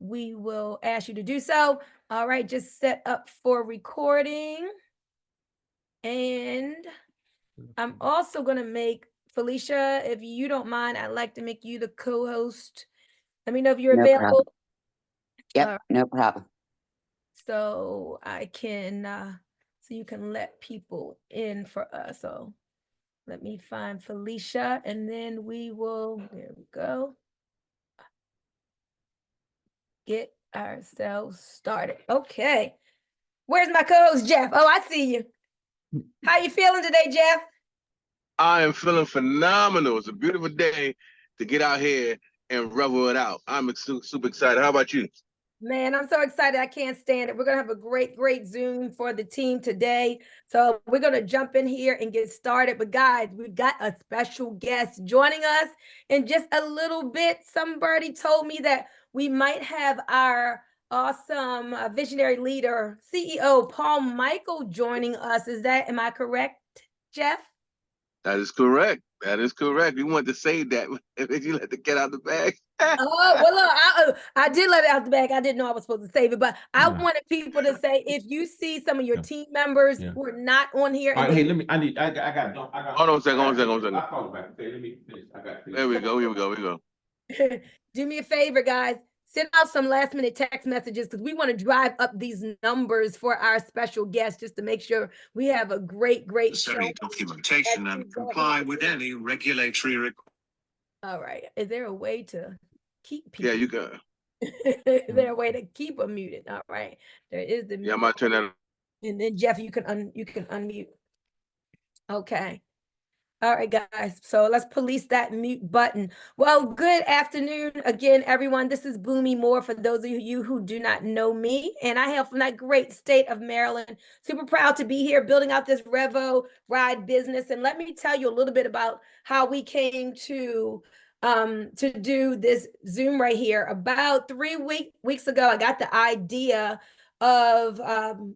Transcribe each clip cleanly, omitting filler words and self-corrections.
we will ask you to do so. All right, just set up for recording. And I'm also going to make Felicia, if you don't mind, I'd like to make you the co-host. Let me know if you're No available. problem. Yep, no problem. So I can, so you can let people in for us. So let me find Felicia and then we will, there we go. Get ourselves started. Okay. Where's my co-host, Jeff? Oh, I see you. How you feeling today, Jeff? I am feeling phenomenal. It's a beautiful day to get out here and revel it out. I'm super excited. How about you? Man, I'm so excited. I can't stand it. We're going to have a great Zoom for the team today. So we're going to jump in here and get started. But guys, we've got a special guest joining us in just a little bit. Somebody told me that we might have our awesome visionary leader, CEO Paul Mikel joining us. Am I correct, Jeff? That is correct. That is correct. We want to save that if you let the cat out the bag. Oh, well, look, I did let it out the bag. I didn't know I was supposed to save it, but I wanted people to say, if you see some of your team members who are not on here. All right, hey, I got. Hold on a second. I'll call it back. Okay, let me finish. I got. There we go. Here we go. Do me a favor, guys. Send out some last minute text messages because we want to drive up these numbers for our special guests just to make sure we have a great show. Documentation and comply with any regulatory requirements. All right. Is there a way to keep people? Yeah, you got. Is there a way to keep them muted? All right. There is the. Yeah, I might turn that. And then Jeff, you can unmute. Okay. All right, guys. So let's police that mute button. Well, good afternoon again, everyone. This is Bunmi Moore for those of you who do not know me. And I hail from that great state of Maryland. Super proud to be here building out this REVO ride business. And let me tell you a little bit about how we came to do this Zoom right here. About 3 weeks ago, I got the idea of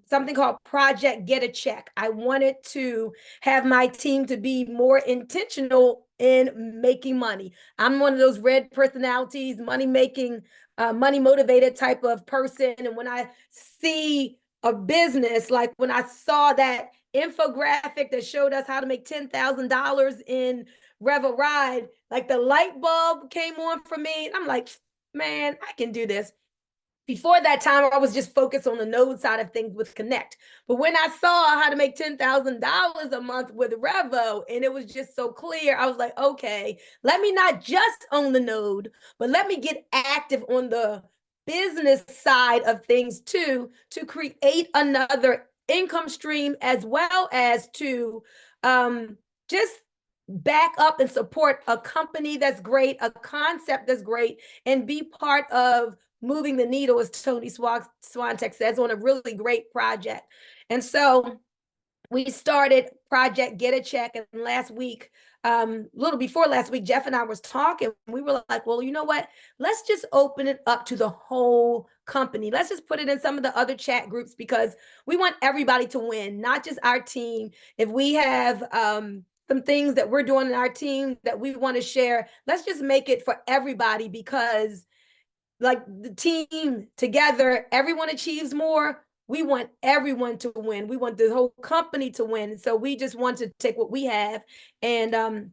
something called Project Get a Check. I wanted to have my team to be more intentional in making money. I'm one of those red personalities, money making, money motivated type of person. And when I see a business, like when I saw that infographic that showed us how to make $10,000 in REVO Ride, like the light bulb came on for me. And I'm like, man, I can do this. Before that time, I was just focused on the node side of things with Connect. But when I saw how to make $10,000 a month with REVO, and it was just so clear, I was like, okay, let me not just own the node, but let me get active on the business side of things too, to create another income stream, as well as to just back up and support a company that's great, a concept that's great, and be part of moving the needle, as Tony Swantek says, on a really great project. And so we started Project Get a Check. And last week, a little before last week, Jeff and I was talking. We were like, well, you know what? Let's just open it up to the whole company. Let's just put it in some of the other chat groups because we want everybody to win, not just our team. If we have some things that we're doing in our team that we want to share, let's just make it for everybody, because like the team together, everyone achieves more. We want everyone to win. We want the whole company to win. So we just want to take what we have and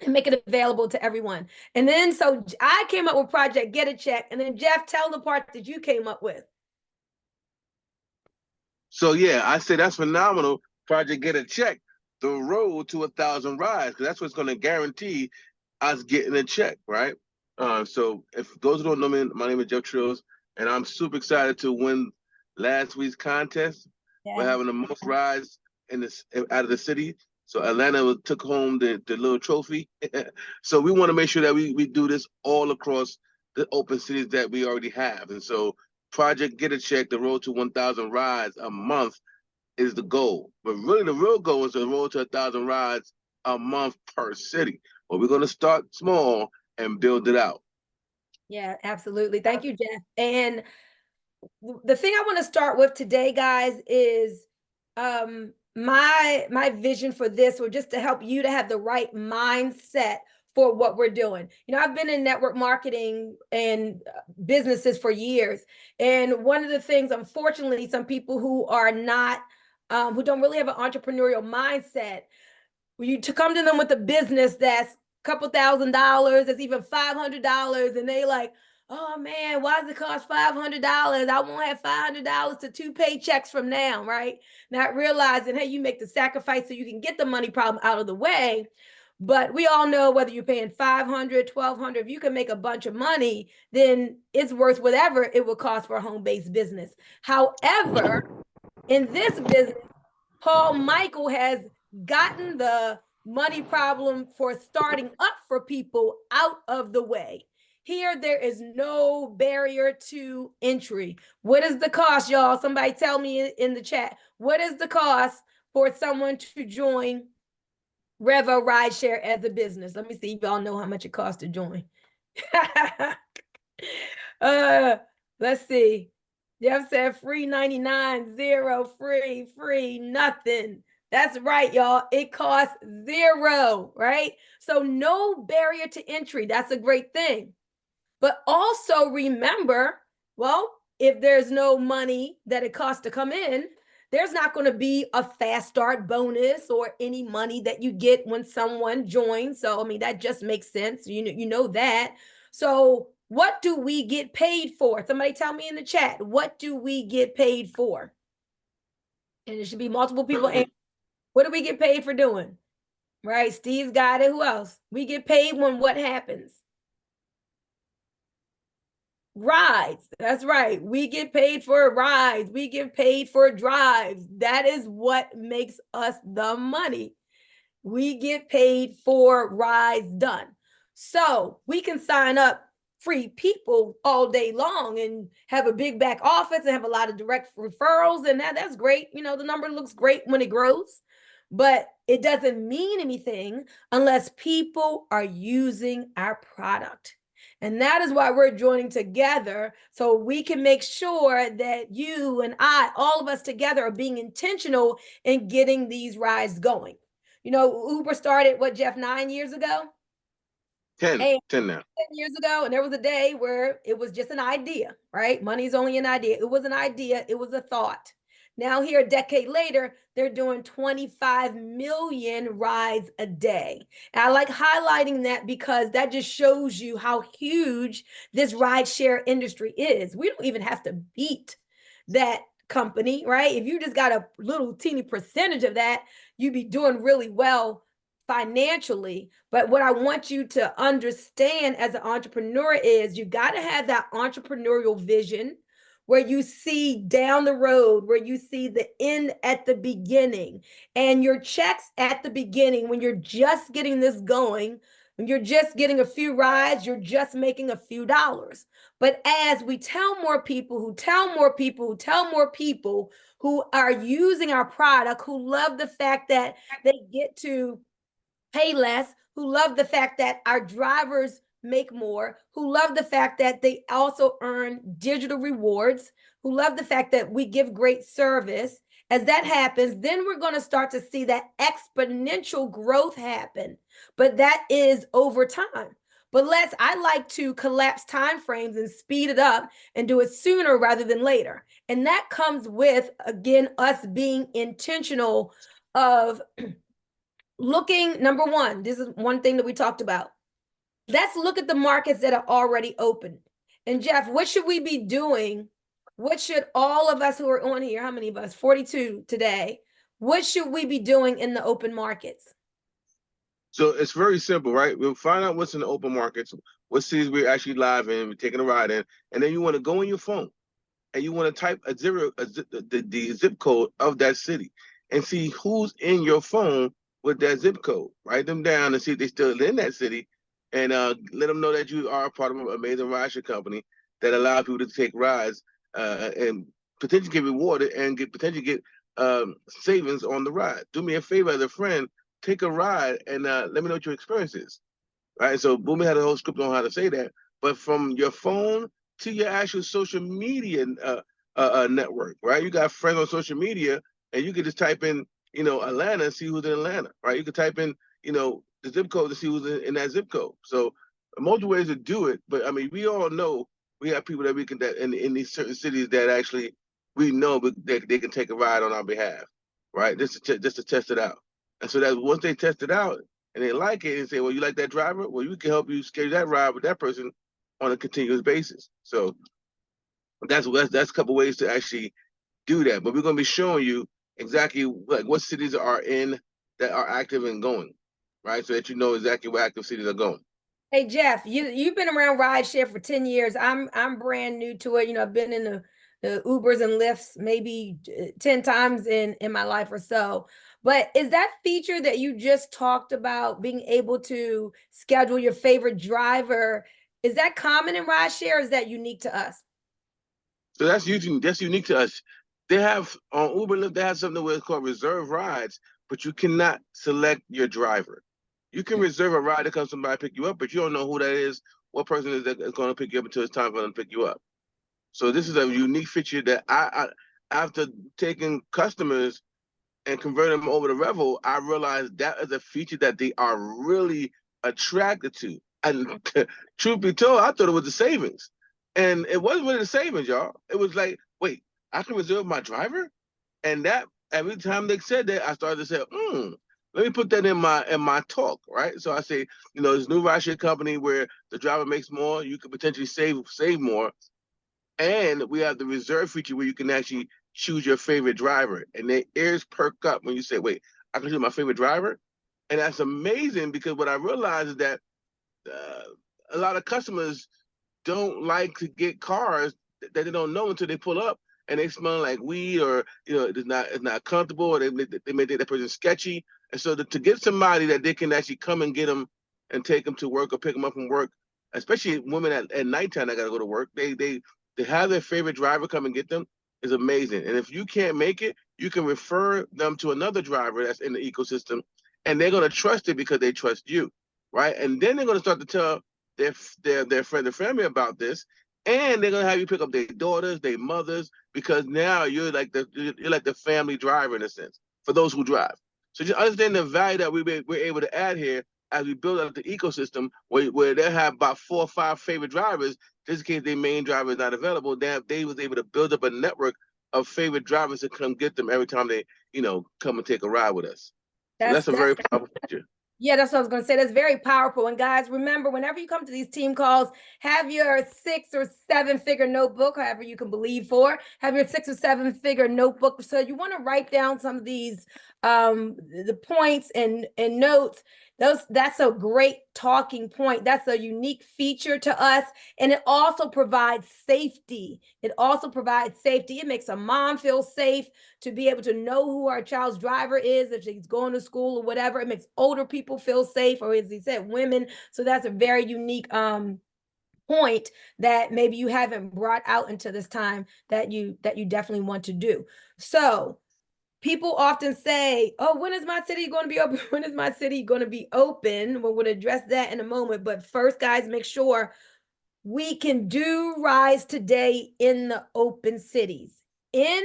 make it available to everyone. And then, so I came up with Project Get a Check. And then Jeff, tell the part that you came up with. So yeah, I say that's phenomenal. Project Get a Check, the road to 1,000 rides, because that's what's going to guarantee us getting a check, right? So if those who don't know me, my name is Jeff Trills, and I'm super excited to win last week's contest. Yeah. We're having the most rides out of the city. So Atlanta took home the little trophy. So we want to make sure that we do this all across the open cities that we already have. And so Project Get a Check, the road to 1,000 rides a month, is the goal. But really the real goal is the road to 1,000 rides a month per city. But we're going to start small and build it out. Yeah, absolutely. Thank you, Jeff. And the thing I want to start with today, guys, is my vision for this, or just to help you to have the right mindset for what we're doing. You know, I've been in network marketing and businesses for years. And one of the things, unfortunately, some people who are not, who don't really have an entrepreneurial mindset, when you to come to them with a business that's a couple $1,000s, that's even $500, and they like, oh man, why does it cost $500? I won't have $500 to 2 paychecks from now, right? Not realizing, hey, you make the sacrifice so you can get the money problem out of the way. But we all know whether you're paying $500, $1,200, if you can make a bunch of money, then it's worth whatever it would cost for a home-based business. However, in this business, Paul Mikel has gotten the money problem for starting up for people out of the way. Here, there is no barrier to entry. What is the cost, y'all? Somebody tell me in the chat. What is the cost for someone to join REVO Rideshare as a business? Let me see if y'all know how much it costs to join. Let's see. Jeff said free 99, zero, free, nothing. That's right, y'all. It costs $0, right? So no barrier to entry. That's a great thing. But also remember, well, if there's no money that it costs to come in, there's not going to be a fast start bonus or any money that you get when someone joins. So, I mean, that just makes sense. You know that. So what do we get paid for? Somebody tell me in the chat, what do we get paid for? And it should be multiple people. What do we get paid for doing? Right? Steve's got it. Who else? We get paid when what happens? Rides. That's right. We get paid for rides. We get paid for drives. That is what makes us the money. We get paid for rides done. So we can sign up free people all day long and have a big back office and have a lot of direct referrals. And that's great. You know, the number looks great when it grows, but it doesn't mean anything unless people are using our product. And that is why we're joining together, so we can make sure that you and I, all of us together, are being intentional in getting these rides going. You know, Uber started, what, Jeff, 9 years ago? 10 now. 10 years ago, and there was a day where it was just an idea, right? Money's only an idea. It was an idea. It was a thought. Now here, a decade later, they're doing 25 million rides a day. And I like highlighting that because that just shows you how huge this rideshare industry is. We don't even have to beat that company, right? If you just got a little teeny percentage of that, you'd be doing really well financially. But what I want you to understand as an entrepreneur is you got to have that entrepreneurial vision where you see down the road, where you see the end at the beginning, and your checks at the beginning, when you're just getting this going, when you're just getting a few rides, you're just making a few dollars. But as we tell more people who tell more people who tell more people who are using our product, who love the fact that they get to pay less, who love the fact that our drivers make more, who love the fact that they also earn digital rewards, who love the fact that we give great service. As that happens, then we're going to start to see that exponential growth happen. But that is over time. But I like to collapse timeframes and speed it up and do it sooner rather than later. And that comes with, again, us being intentional of looking, number one, this is one thing that we talked about. Let's look at the markets that are already open. And Jeff, what should we be doing? What should all of us who are on here, how many of us? 42 today. What should we be doing in the open markets? So it's very simple, right? We'll find out what's in the open markets, what cities we're actually live in, we're taking a ride in, and then you want to go on your phone and you want to type the zip code of that city and see who's in your phone with that zip code. Write them down and see if they're still in that city, and let them know that you are a part of an amazing rideshare company that allow people to take rides and potentially get rewarded and potentially get savings on the ride. Do me a favor as a friend, take a ride and let me know what your experience is. Right? So Bunmi had a whole script on how to say that, but from your phone to your actual social media network, right? You got friends on social media, and you can just type in, Atlanta, see who's in Atlanta, right? You can type in, the zip code to see who's in that zip code. So multiple ways to do it, but I mean, we all know we have people that we can that in these certain cities that actually we know that they can take a ride on our behalf, right? Just to test it out. And so that once they test it out and they like it and say, well, you like that driver? Well, we can help you schedule that ride with that person on a continuous basis. So that's a couple ways to actually do that. But we're going to be showing you exactly like what cities are in that are active and going, right? So that you know exactly where active cities are going. Hey Jeff, you've been around rideshare for 10 years. I'm brand new to it. You know, I've been in the Ubers and Lyfts maybe 10 times in my life or so. But is that feature that you just talked about, being able to schedule your favorite driver, is that common in rideshare or is that unique to us? So that's unique to us. They have on Uber and Lyft, they have something where it's called reserve rides, but you cannot select your driver. You can reserve a ride to come somebody pick you up, but you don't know who that is, what person is that is going to pick you up until it's time for them to pick you up. So this is a unique feature that I after taking customers and converting them over to REVO, I realized that is a feature that they are really attracted to. And truth be told, I thought it was the savings. And it wasn't really the savings, y'all. It was like, wait, I can reserve my driver? And that every time they said that, I started to say, let me put that in my talk, right? So I say, you know, this new rideshare company where the driver makes more, you could potentially save more. And we have the reserve feature where you can actually choose your favorite driver. And their ears perk up when you say, wait, I can choose my favorite driver? And that's amazing because what I realized is that a lot of customers don't like to get cars that they don't know until they pull up and they smell like weed, or you know it's not comfortable, or they may think that person's sketchy. And so to get somebody that they can actually come and get them and take them to work or pick them up from work, especially women at nighttime that gotta go to work, they have their favorite driver come and get them, is amazing. And if you can't make it, you can refer them to another driver that's in the ecosystem, and they're gonna trust it because they trust you, right? And then they're gonna start to tell their friend and family about this, and they're gonna have you pick up their daughters, their mothers, because now you're like the family driver in a sense for those who drive. So just understand the value that we're able to add here as we build out the ecosystem where they have about 4 or 5 favorite drivers, just in case their main driver is not available. They was able to build up a network of favorite drivers to come get them every time they, you know, come and take a ride with us. So that's a very powerful feature. Yeah, that's what I was going to say. That's very powerful. And guys, remember, whenever you come to these team calls, have your 6 or 7 figure notebook, however you can believe for, have your 6 or 7 figure notebook. So you want to write down some of these, the points and notes. That's a great talking point. That's a unique feature to us. And it also provides safety. It makes a mom feel safe to be able to know who our child's driver is if she's going to school or whatever. It makes older people feel safe, or as he said, women. So that's a very unique point that maybe you haven't brought out into this time that you definitely want to do. So people often say, oh, when is my city going to be open? When is my city going to be open? We're going to address that in a moment. But first, guys, make sure we can do Rise Today in the open cities. In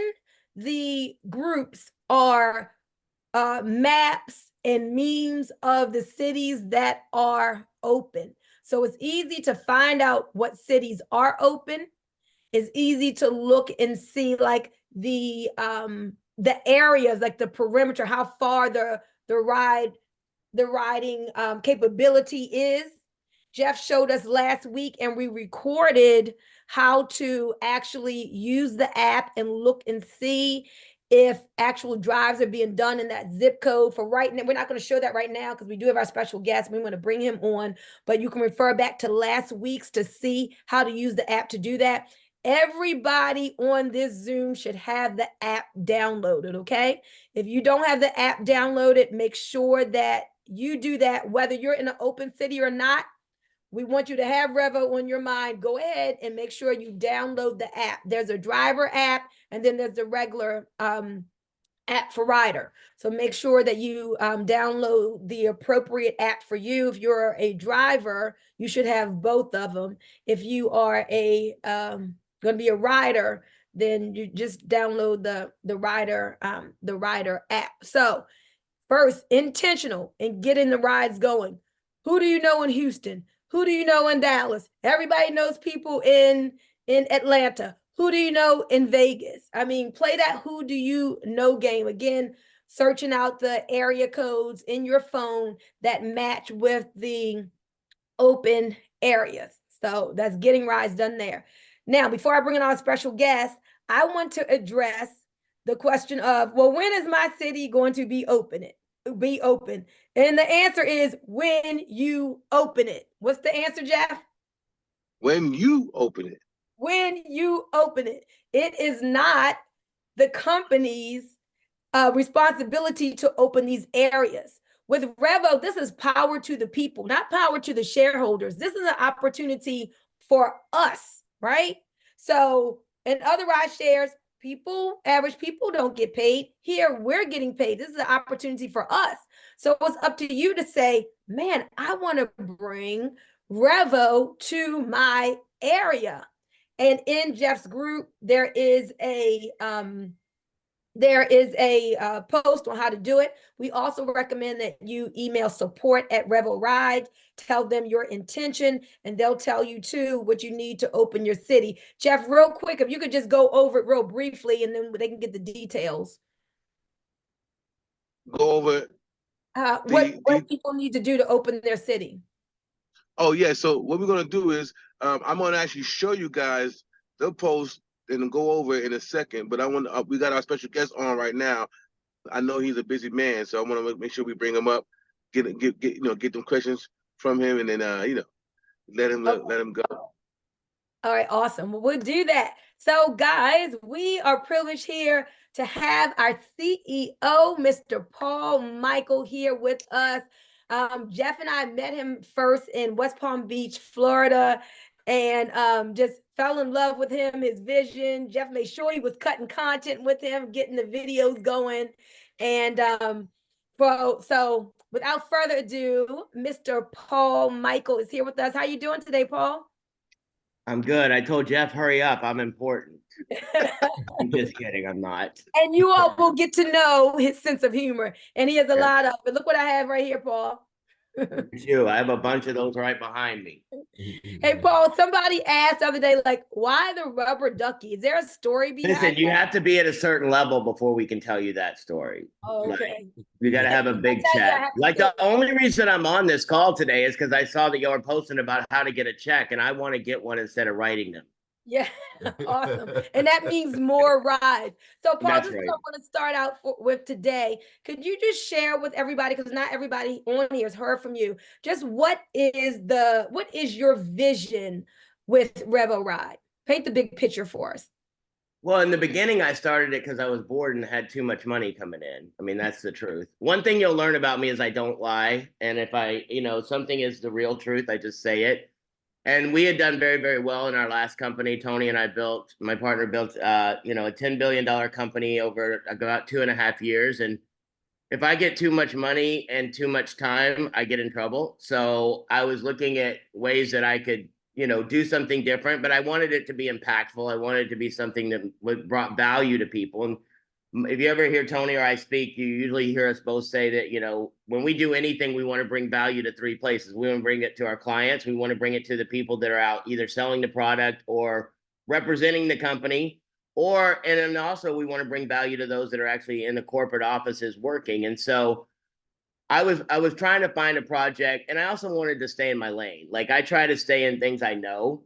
the groups are maps and memes of the cities that are open. So it's easy to find out what cities are open. It's easy to look and see like the areas, like the perimeter, how far the riding capability is. Jeff showed us last week, and we recorded how to actually use the app and look and see if actual drives are being done in that zip code. For right now, we're not going to show that right now because we do have our special guest. We want to bring him on, but you can refer back to last week's to see how to use the app to do that. Everybody on this Zoom should have the app downloaded, okay? If you don't have the app downloaded, make sure that you do that, whether you're in an open city or not. We want you to have REVO on your mind. Go ahead and make sure you download the app. There's a driver app, and then there's the regular app for rider. So make sure that you download the appropriate app for you. If you're a driver, you should have both of them. If you are a going to be a rider, then you just download the rider app. So first, intentional in getting the rides going. Who do you know in Houston? Who do you know in Dallas? Everybody knows people in Atlanta. Who do you know in Vegas? I mean, play that who do you know game. Again, searching out the area codes in your phone that match with the open areas. So that's getting rides done there. Now, before I bring in our special guest, I want to address the question of, well, when is my city going to be open? And the answer is when you open it. What's the answer, Jeff? When you open it. When you open it. It is not the company's responsibility to open these areas. With REVO, this is power to the people, not power to the shareholders. This is an opportunity for us, right? So in other ride shares, average people don't get paid. Here, we're getting paid. This is an opportunity for us. So it's up to you to say, man, I want to bring REVO to my area. And in Jeff's group, there is a post on how to do it. We also recommend that you email support@REVO Ride, tell them your intention, and they'll tell you too what you need to open your city. Jeff, real quick, if you could just go over it real briefly and then they can get the details. Go over What people need to do to open their city. Oh yeah, so what we're gonna do is I'm gonna actually show you guys the post and go over it in a second. But I want we got our special guest on right now. I know he's a busy man, so I want to make sure we bring him up, get them questions from him, and then let him go. All right, awesome. Well, we'll do that. So, guys, we are privileged here to have our CEO, Mr. Paul Mikel, here with us. Jeff and I met him first in West Palm Beach, Florida, and just fell in love with him, his vision. Jeff made sure he was cutting content with him, getting the videos going. And so without further ado, Mr. Paul Mikel is here with us. How you doing today, Paul? I'm good. I told Jeff, hurry up. I'm important. I'm just kidding. I'm not. And you all will get to know his sense of humor. And he has a lot of it. Look what I have right here, Paul. You. I have a bunch of those right behind me. Hey, Paul, somebody asked the other day, like, why the rubber ducky? Is there a story behind Listen, you have to be at a certain level before we can tell you that story. Oh, okay. Like, you got to have a big check. Like the only reason I'm on this call today is because I saw that you were posting about how to get a check, and I want to get one instead of writing them. Yeah, awesome. And that means more rides. So, Paul, That's this is right. what I want to start out with today. Could you just share with everybody, because not everybody on here has heard from you, just what is your vision with REVO Ride? Paint the big picture for us. Well, in the beginning, I started it because I was bored and had too much money coming in. I mean, that's the truth. One thing you'll learn about me is I don't lie. And if something is the real truth, I just say it. And we had done very, very well in our last company. Tony and my partner built, a $10 billion company over about 2.5 years. And if I get too much money and too much time, I get in trouble. So I was looking at ways that I could, do something different, but I wanted it to be impactful. I wanted it to be something that brought value to people. And if you ever hear Tony or I speak, you usually hear us both say that, when we do anything, we want to bring value to 3 places. We want to bring it to our clients. We want to bring it to the people that are out either selling the product or representing the company, and then also we want to bring value to those that are actually in the corporate offices working. And so I was trying to find a project, and I also wanted to stay in my lane. Like I try to stay in things I know,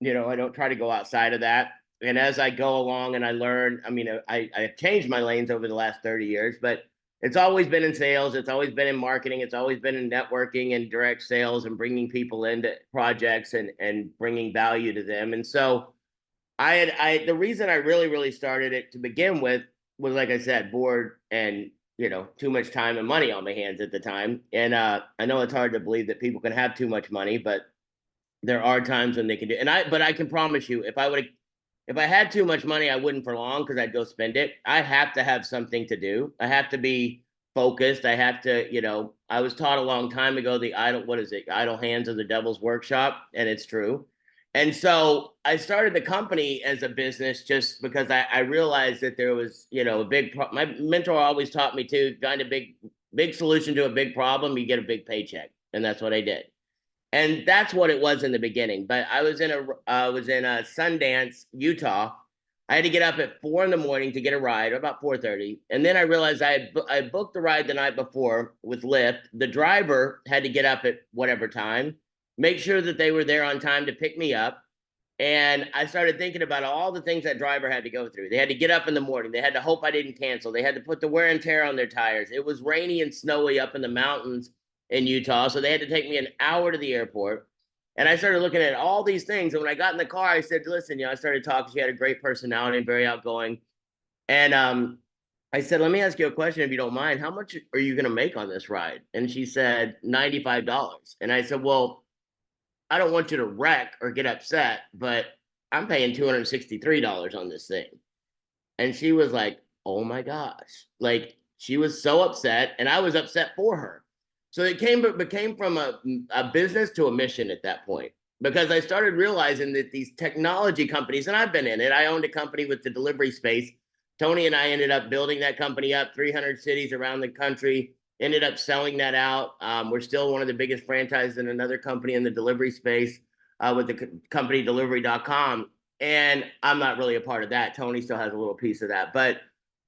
I don't try to go outside of that. And as I go along and I learn, I've changed my lanes over the last 30 years, but it's always been in sales. It's always been in marketing. It's always been in networking and direct sales and bringing people into projects and bringing value to them. And so the reason I really, really started it to begin with was, like I said, bored and, too much time and money on my hands at the time. And I know it's hard to believe that people can have too much money, but there are times when they can do. But I can promise you, if I had too much money, I wouldn't for long because I'd go spend it. I have to have something to do. I have to be focused. I have to, I was taught a long time ago, idle hands are the devil's workshop. And it's true. And so I started the company as a business just because I realized that there was, my mentor always taught me to find a big Big solution to a big problem, you get a big paycheck. And that's what I did. And that's what it was in the beginning. But I was in Sundance, Utah. I had to get up at 4 a.m. to get a ride, or about 4:30. And then I realized I booked the ride the night before with Lyft. The driver had to get up at whatever time, make sure that they were there on time to pick me up. And I started thinking about all the things that driver had to go through. They had to get up in the morning. They had to hope I didn't cancel. They had to put the wear and tear on their tires. It was rainy and snowy up in the mountains in Utah. So they had to take me an hour to the airport. And I started looking at all these things. And when I got in the car, I said, listen, I started talking. She had a great personality and very outgoing. And I said, let me ask you a question, if you don't mind. How much are you going to make on this ride? And she said, $95. And I said, well, I don't want you to wreck or get upset, but I'm paying $263 on this thing. And she was like, oh my gosh. Like, she was so upset, and I was upset for her. So it became from a business to a mission at that point, because I started realizing that these technology companies, and I've been in it, I owned a company with the delivery space. Tony and I ended up building that company up, 300 cities around the country. Ended up selling that out. We're still one of the biggest franchises in another company in the delivery space with the company delivery.com. And I'm not really a part of that. Tony still has a little piece of that. But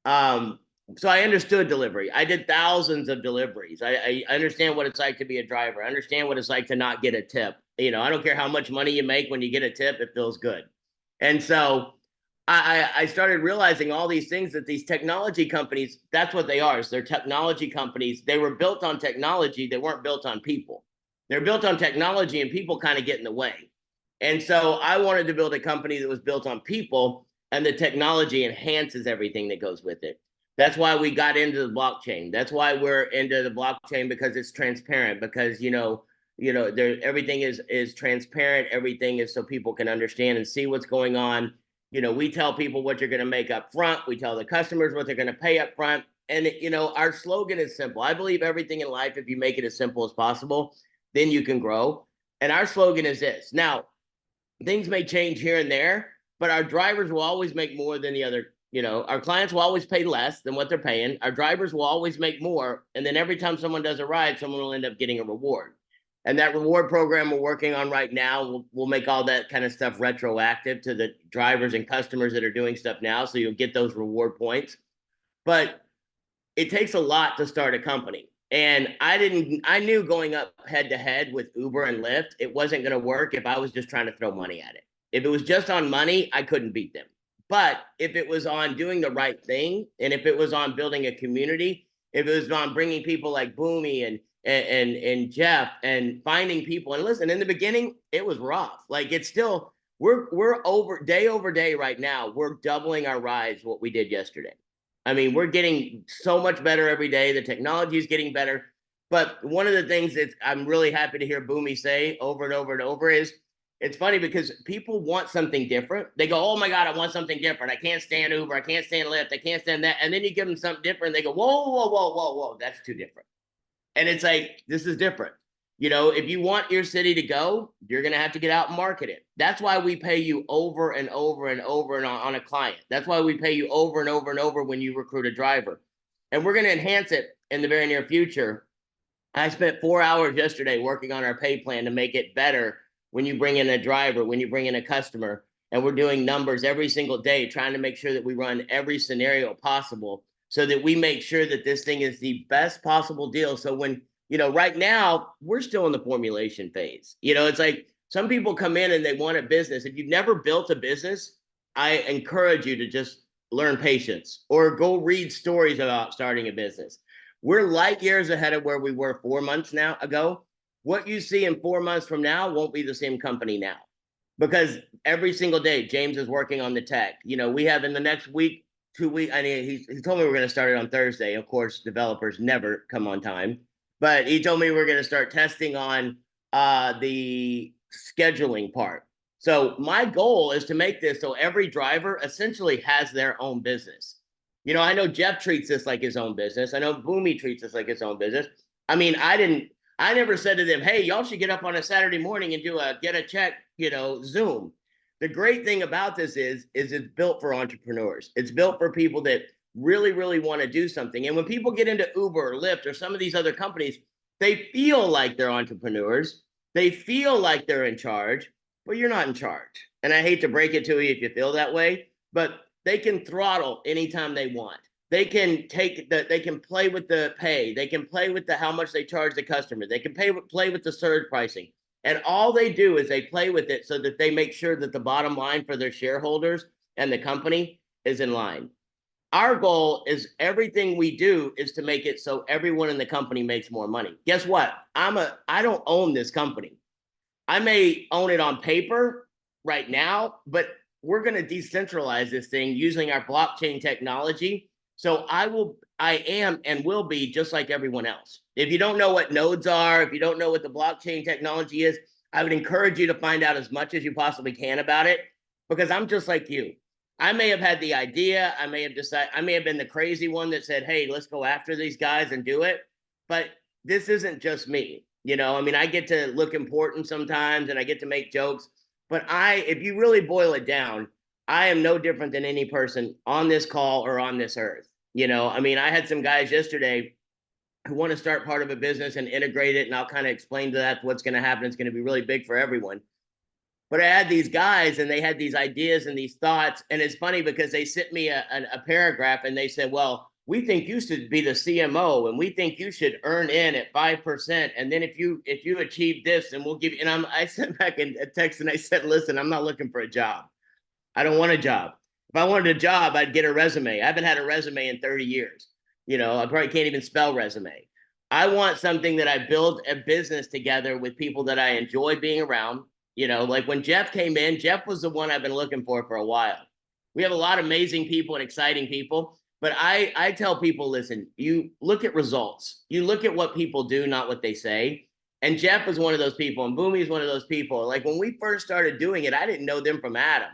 so I understood delivery. I did thousands of deliveries. I understand what it's like to be a driver. I understand what it's like to not get a tip. I don't care how much money you make, when you get a tip, it feels good. And so I started realizing all these things, that these technology companies, that's what they are. They're technology companies. They were built on technology. They weren't built on people. They're built on technology, and people kind of get in the way. And so I wanted to build a company that was built on people, and the technology enhances everything that goes with it. That's why we got into the blockchain. That's why we're into the blockchain, because it's transparent, because, everything is transparent. Everything is so people can understand and see what's going on. We tell people what you're going to make up front. We tell the customers what they're going to pay up front. And, our slogan is simple. I believe everything in life, if you make it as simple as possible, then you can grow. And our slogan is this. Now, things may change here and there, but our drivers will always make more than the other. Our clients will always pay less than what they're paying. Our drivers will always make more. And then every time someone does a ride, someone will end up getting a reward. And that reward program we're working on right now, we'll make all that kind of stuff retroactive to the drivers and customers that are doing stuff now. So you'll get those reward points. But it takes a lot to start a company. And I knew going up head to head with Uber and Lyft, it wasn't going to work if I was just trying to throw money at it. If it was just on money, I couldn't beat them. But if it was on doing the right thing, and if it was on building a community, if it was on bringing people like Bunmi and Jeff, and finding people, and listen, in the beginning, it was rough. Like, it's still, we're over day right now. We're doubling our rides what we did yesterday. I mean, we're getting so much better every day. The technology is getting better. But one of the things that I'm really happy to hear Bunmi say over and over and over is, it's funny because people want something different. They go, oh my God, I want something different. I can't stand Uber. I can't stand Lyft. I can't stand that. And then you give them something different. They go, whoa, that's too different. And it's like, this is different. If you want your city to go, you're going to have to get out and market it. That's why we pay you over and over and over on a client. That's why we pay you over and over and over when you recruit a driver. And we're going to enhance it in the very near future. I spent 4 hours yesterday working on our pay plan to make it better when you bring in a driver, when you bring in a customer. And we're doing numbers every single day, trying to make sure that we run every scenario possible, so that we make sure that this thing is the best possible deal. So when, right now, we're still in the formulation phase. It's like, some people come in and they want a business. If you've never built a business, I encourage you to just learn patience, or go read stories about starting a business. We're light years ahead of where we were 4 months ago. What you see in 4 months from now won't be the same company now, because every single day, James is working on the tech. We have in the next week, 2 weeks. I mean, he told me we're going to start it on Thursday. Of course, developers never come on time, but he told me we're going to start testing on the scheduling part. So my goal is to make this so every driver essentially has their own business. I know Jeff treats this like his own business. I know Bunmi treats this like his own business. I mean, I never said to them, hey, y'all should get up on a Saturday morning and do a get a check, Zoom. The great thing about this is it's built for entrepreneurs. It's built for people that really, really want to do something. And when people get into Uber or Lyft or some of these other companies, they feel like they're entrepreneurs. They feel like they're in charge, but you're not in charge. And I hate to break it to you if you feel that way, but they can throttle anytime they want. They can they can play with the pay. They can play with how much they charge the customer. They can play with the surge pricing. And all they do is they play with it so that they make sure that the bottom line for their shareholders and the company is in line. Our goal is everything we do is to make it so everyone in the company makes more money. Guess what? I don't own this company. I may own it on paper right now, but we're going to decentralize this thing using our blockchain technology. So I am and will be just like everyone else. If you don't know what nodes are, if you don't know what the blockchain technology is, I would encourage you to find out as much as you possibly can about it, because I'm just like you. I may have had the idea. I may have been the crazy one that said, hey, let's go after these guys and do it. But this isn't just me. You know, I mean, I get to look important sometimes and I get to make jokes. But if you really boil it down, I am no different than any person on this call or on this earth. You know, I mean, I had some guys yesterday who want to start part of a business and integrate it. And I'll kind of explain to that what's going to happen. It's going to be really big for everyone. But I had these guys and they had these ideas and these thoughts. And it's funny because they sent me a paragraph and they said, well, we think you should be the CMO and we think you should earn in at 5%. And then if you achieve this, then we'll give you. And I sent back a text and I said, listen, I'm not looking for a job. I don't want a job. If I wanted a job, I'd get a resume. I haven't had a resume in 30 years. You know, I probably can't even spell resume. I want something that I build a business together with people that I enjoy being around. You know, like when Jeff came in, Jeff was the one I've been looking for a while. We have a lot of amazing people and exciting people, but I tell people, listen, you look at results. You look at what people do, not what they say. And Jeff was one of those people, and Bunmi is one of those people. Like when we first started doing it, I didn't know them from Adam.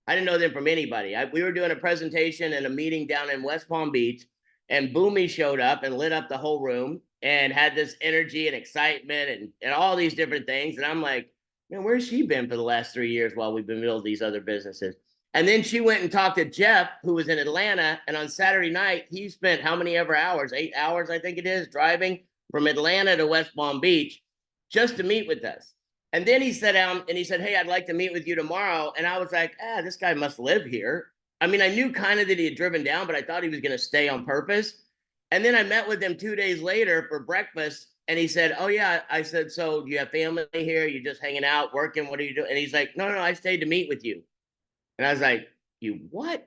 I didn't know them from anybody. We were doing a presentation and a meeting down in West Palm Beach, and Bunmi showed up and lit up the whole room and had this energy and excitement and all these different things. And I'm like, man, where's she been for the last 3 years while we've been building these other businesses? And then she went and talked to Jeff, who was in Atlanta. And on Saturday night, he spent how many ever hours? 8 hours, I think it is, driving from Atlanta to West Palm Beach just to meet with us. And then he sat down and he said, hey, I'd like to meet with you tomorrow. And I was like, this guy must live here. I mean, I knew kind of that he had driven down, but I thought he was going to stay on purpose. And then I met with him 2 days later for breakfast. And he said, oh, yeah. I said, so do you have family here? You're just hanging out, working? What are you doing? And he's like, no, I stayed to meet with you. And I was like, you what?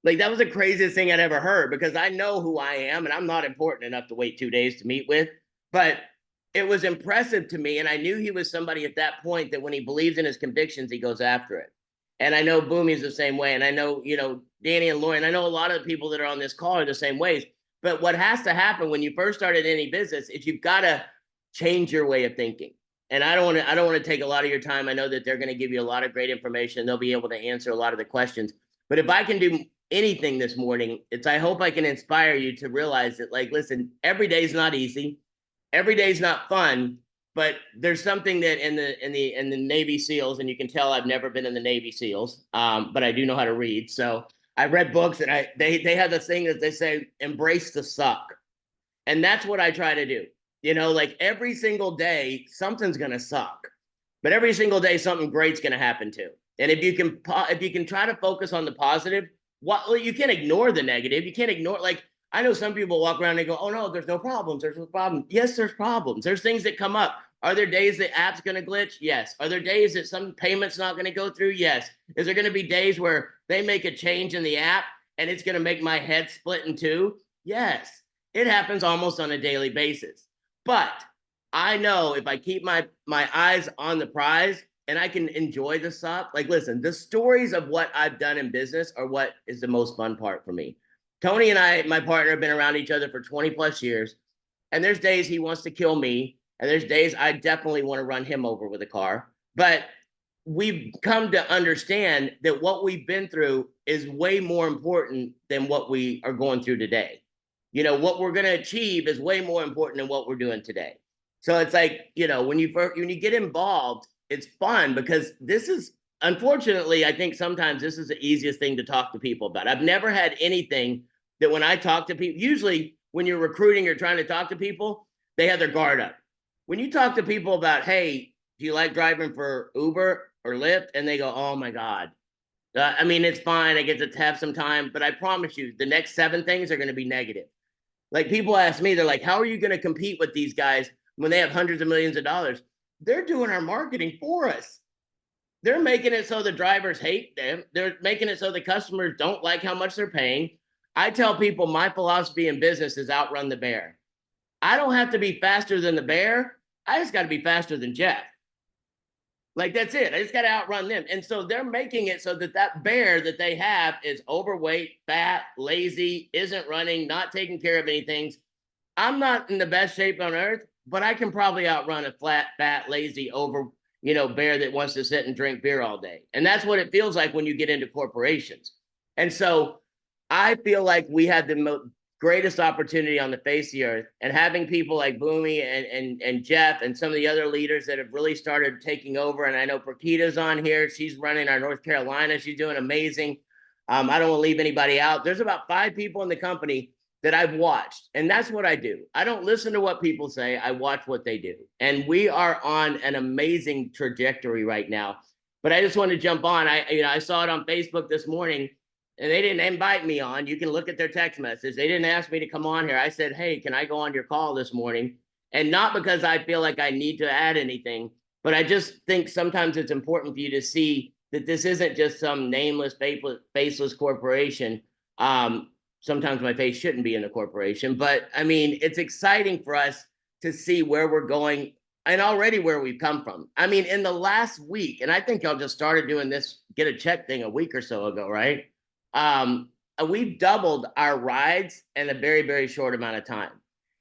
Like, that was the craziest thing I'd ever heard, because I know who I am and I'm not important enough to wait 2 days to meet with. But it was impressive to me. And I knew he was somebody at that point that when he believes in his convictions, he goes after it. And I know Bunmi's the same way. And I know, you know, Danny and Lauren, I know a lot of the people that are on this call are the same ways. But what has to happen when you first started any business is you've got to change your way of thinking. And I don't want to take a lot of your time. I know that they're going to give you a lot of great information. They'll be able to answer a lot of the questions. But if I can do anything this morning, I hope I can inspire you to realize that, like, listen, every day is not easy. Every day is not fun. But there's something that in the Navy SEALs, and you can tell I've never been in the Navy SEALs, but I do know how to read. So I read books, and they have this thing that they say, embrace the suck. And that's what I try to do. You know, like every single day, something's going to suck. But every single day, something great's going to happen too. And if you can try to focus on the positive, you can't ignore the negative. You can't ignore, like, I know some people walk around and go, oh, no, there's no problems. There's no problem. Yes, there's problems. There's things that come up. Are there days that app's going to glitch? Yes. Are there days that some payment's not going to go through? Yes. Is there going to be days where they make a change in the app and it's going to make my head split in two? Yes. It happens almost on a daily basis. But I know if I keep my eyes on the prize and I can enjoy the suck, like, listen, the stories of what I've done in business are what is the most fun part for me. Tony and I, my partner, have been around each other for 20 plus years. And there's days he wants to kill me. And there's days I definitely want to run him over with a car. But we've come to understand that what we've been through is way more important than what we are going through today. You know, what we're going to achieve is way more important than what we're doing today. So it's like, you know, when you get involved, it's fun, because this is, unfortunately, I think sometimes this is the easiest thing to talk to people about. I've never had anything that when I talk to people, usually when you're recruiting or trying to talk to people, they have their guard up. When you talk to people about, hey, do you like driving for Uber or Lyft? And they go, oh my God. I mean, it's fine. I get to have some time, but I promise you the next 7 things are going to be negative. Like people ask me, they're like, how are you going to compete with these guys when they have hundreds of millions of dollars? They're doing our marketing for us. They're making it so the drivers hate them. They're making it so the customers don't like how much they're paying. I tell people my philosophy in business is outrun the bear. I don't have to be faster than the bear. I just got to be faster than Jeff. Like, that's it. I just got to outrun them. And so they're making it so that that bear that they have is overweight, fat, lazy, isn't running, not taking care of anything. I'm not in the best shape on earth, but I can probably outrun a fat, lazy, bear that wants to sit and drink beer all day. And that's what it feels like when you get into corporations. And so I feel like we had the greatest opportunity on the face of the earth, and having people like Bunmi and Jeff and some of the other leaders that have really started taking over. And I know Prakita's on here. She's running our North Carolina. She's doing amazing. I don't want to leave anybody out. There's about 5 people in the company that I've watched, and that's what I do. I don't listen to what people say. I watch what they do. And we are on an amazing trajectory right now. But I just want to jump on. I saw it on Facebook this morning, and they didn't invite me on. You can look at their text message. They didn't ask me to come on here. I said, hey, can I go on your call this morning? And not because I feel like I need to add anything, but I just think sometimes it's important for you to see that this isn't just some nameless, faceless corporation. Sometimes my face shouldn't be in the corporation, but I mean, it's exciting for us to see where we're going and already where we've come from. I mean, in the last week, and I think y'all just started doing this get a check thing a week or so ago, right? We've doubled our rides in a very, very short amount of time.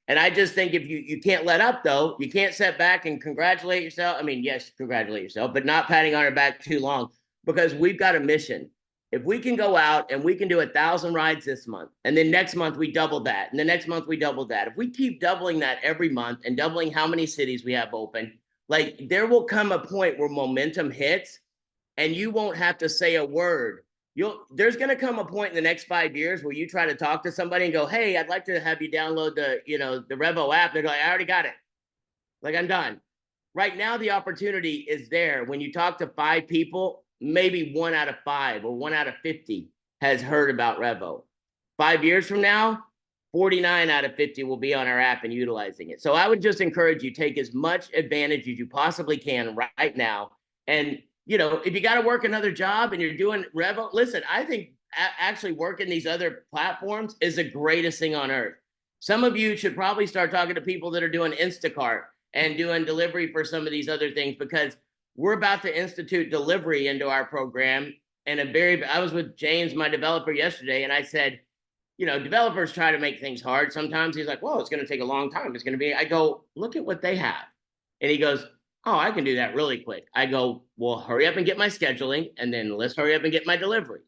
And I just think if you can't let up, though, you can't sit back and congratulate yourself. I mean, yes, congratulate yourself, but not patting on your back too long, because we've got a mission. If we can go out and we can do 1,000 rides this month, and then next month we double that, and the next month we double that. If we keep doubling that every month and doubling how many cities we have open, like there will come a point where momentum hits and you won't have to say a word. There's going to come a point in the next 5 years where you try to talk to somebody and go, hey, I'd like to have you download the REVO app. They're like, I already got it. Like, I'm done. Right now, the opportunity is there. When you talk to 5 people, maybe 1 out of 5 or 1 out of 50 has heard about REVO. 5 years from now, 49 out of 50 will be on our app and utilizing it. So I would just encourage you, take as much advantage as you possibly can right now. And if you got to work another job and you're doing REVO, listen, I think actually working these other platforms is the greatest thing on earth. Some of you should probably start talking to people that are doing Instacart and doing delivery for some of these other things, because we're about to institute delivery into our program. And I was with James, my developer, yesterday, and I said, developers try to make things hard. Sometimes he's like, whoa, it's going to take a long time. I go, look at what they have. And he goes, oh, I can do that really quick. I go, well, hurry up and get my scheduling, and then let's hurry up and get my delivery.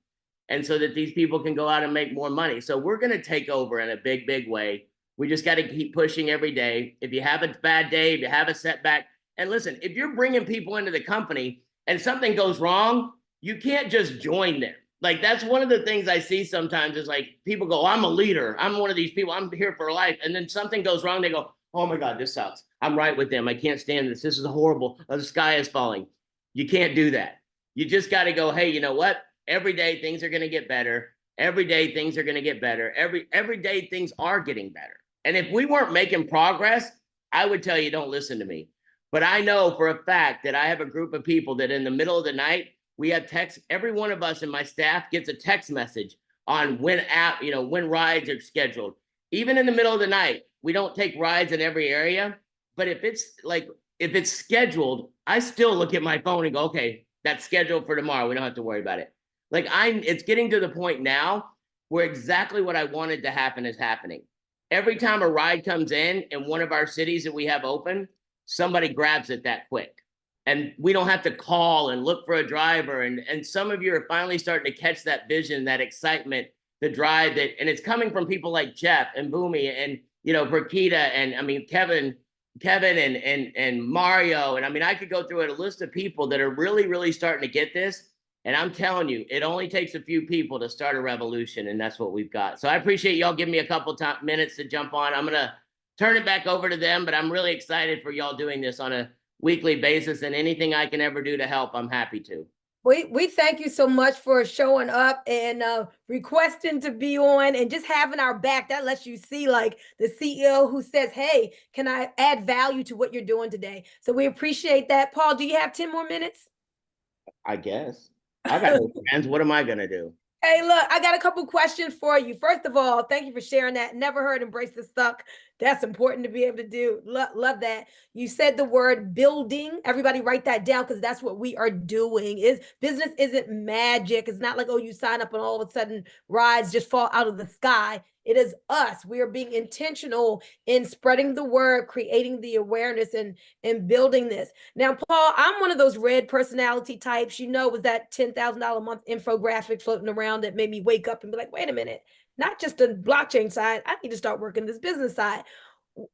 And so that these people can go out and make more money. So we're going to take over in a big, big way. We just got to keep pushing every day. If you have a bad day, if you have a setback, and listen, if you're bringing people into the company and something goes wrong, you can't just join them. Like, that's one of the things I see sometimes is like people go, I'm a leader. I'm one of these people. I'm here for life. And then something goes wrong. They go, oh my God, this sucks. I'm right with them. I can't stand this. This is horrible. The sky is falling. You can't do that. You just got to go, hey, you know what? Every day things are going to get better. Every day things are going to get better. Every day things are getting better. And if we weren't making progress, I would tell you, don't listen to me. But I know for a fact that I have a group of people that in the middle of the night, we have text. Every one of us in my staff gets a text message on when rides are scheduled. Even in the middle of the night, we don't take rides in every area. But if it's scheduled, I still look at my phone and go, okay, that's scheduled for tomorrow. We don't have to worry about it. It's getting to the point now where exactly what I wanted to happen is happening. Every time a ride comes in one of our cities that we have open, somebody grabs it that quick. And we don't have to call and look for a driver. And some of you are finally starting to catch that vision, that excitement, the drive and it's coming from people like Jeff and Bunmi and, Prakita and Kevin and Mario. And I could go through a list of people that are really, really starting to get this. And I'm telling you, it only takes a few people to start a revolution, and that's what we've got. So I appreciate y'all giving me a couple minutes to jump on. I'm going to turn it back over to them, but I'm really excited for y'all doing this on a weekly basis, and anything I can ever do to help, I'm happy to. We thank you so much for showing up and requesting to be on and just having our back. That lets you see like the CEO who says, hey, can I add value to what you're doing today? So we appreciate that. Paul, do you have 10 more minutes? I guess. I got no plans. What am I going to do? Hey, look, I got a couple questions for you. First of all, thank you for sharing that. Never heard embrace the suck. That's important to be able to do. Love that. You said the word building. Everybody write that down because that's what we are doing. Business isn't magic. It's not like, oh, you sign up and all of a sudden rides just fall out of the sky. It is us. We are being intentional in spreading the word, creating the awareness, and building this. Now, Paul, I'm one of those red personality types. You know, was that $10,000 a month infographic floating around that made me wake up and be like, wait a minute, not just the blockchain side. I need to start working this business side.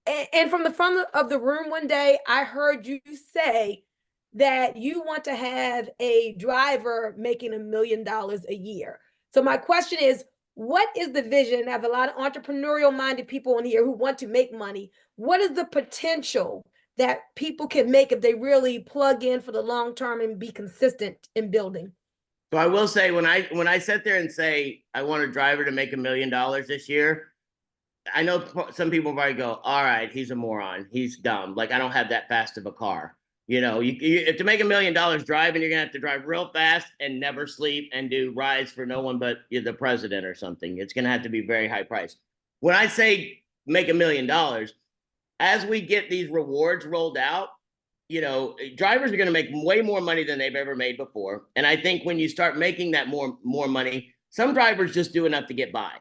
And from the front of the room one day, I heard you say that you want to have a driver making $1 million a year. So my question is, what is the vision? I have a lot of entrepreneurial minded people in here who want to make money. What is the potential that people can make if they really plug in for the long term and be consistent in building? So I will say, when I sit there and say I want a driver to make $1 million this year, I know some people probably go, all right, he's a moron, he's dumb, like I don't have that fast of a car. You know, if to make $1 million driving, you're gonna have to drive real fast and never sleep and do rides for no one but the president or something. It's gonna have to be very high priced. When I say make $1 million, as we get these rewards rolled out, you know, drivers are gonna make way more money than they've ever made before. And I think when you start making that more money, some drivers just do enough to get by.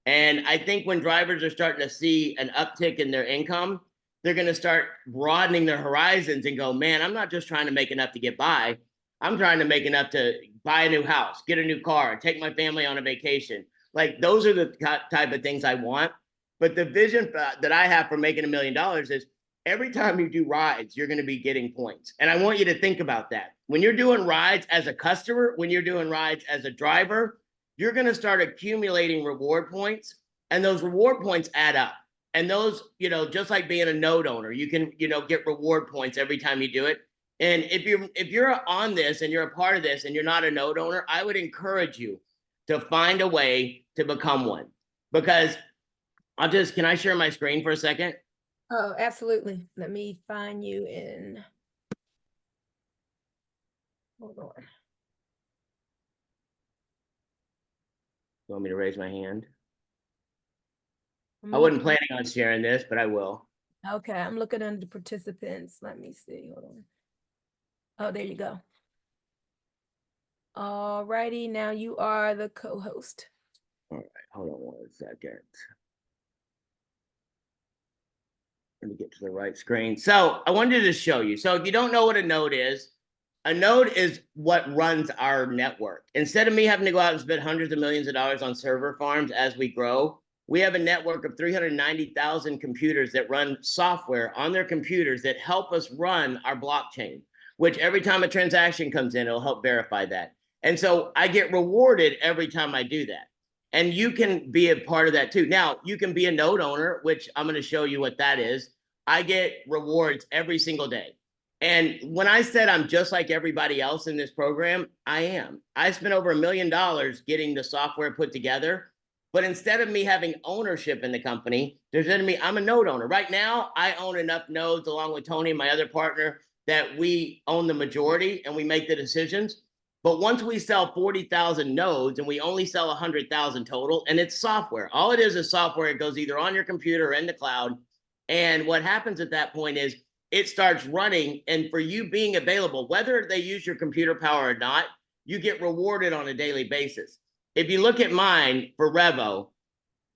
And I think when drivers are starting to see an uptick in their income, they're going to start broadening their horizons and go, man, I'm not just trying to make enough to get by. I'm trying to make enough to buy a new house, get a new car, take my family on a vacation. Like those are the type of things I want. But the vision that I have for making $1 million is every time you do rides, you're going to be getting points. And I want you to think about that. When you're doing rides as a customer, when you're doing rides as a driver, you're going to start accumulating reward points, and those reward points add up. And those, you know, just like being a node owner, you can, you know, get reward points every time you do it. And if you're on this and you're a part of this and you're not a node owner, I would encourage you to find a way to become one. Because can I share my screen for a second? Oh, absolutely. Let me find you in. Hold on. You want me to raise my hand? I wasn't planning on sharing this, but I will. Okay, I'm looking under participants. Let me see. Hold on. Oh, there you go. All righty. Now you are the co-host. All right. Hold on 1 second. Let me get to the right screen. So I wanted to show you. So if you don't know what a node is what runs our network. Instead of me having to go out and spend hundreds of millions of dollars on server farms as we grow, we have a network of 390,000 computers that run software on their computers that help us run our blockchain, which every time a transaction comes in, it'll help verify that. And so I get rewarded every time I do that. And you can be a part of that too. Now, you can be a node owner, which I'm going to show you what that is. I get rewards every single day. And when I said I'm just like everybody else in this program, I am. I spent over $1 million getting the software put together. But instead of me having ownership in the company, I'm a node owner. Right now, I own enough nodes along with Tony, my other partner, that we own the majority and we make the decisions. But once we sell 40,000 nodes and we only sell 100,000 total, and it's software. All it is software. It goes either on your computer or in the cloud. And what happens at that point is it starts running. And for you being available, whether they use your computer power or not, you get rewarded on a daily basis. If you look at mine for REVO,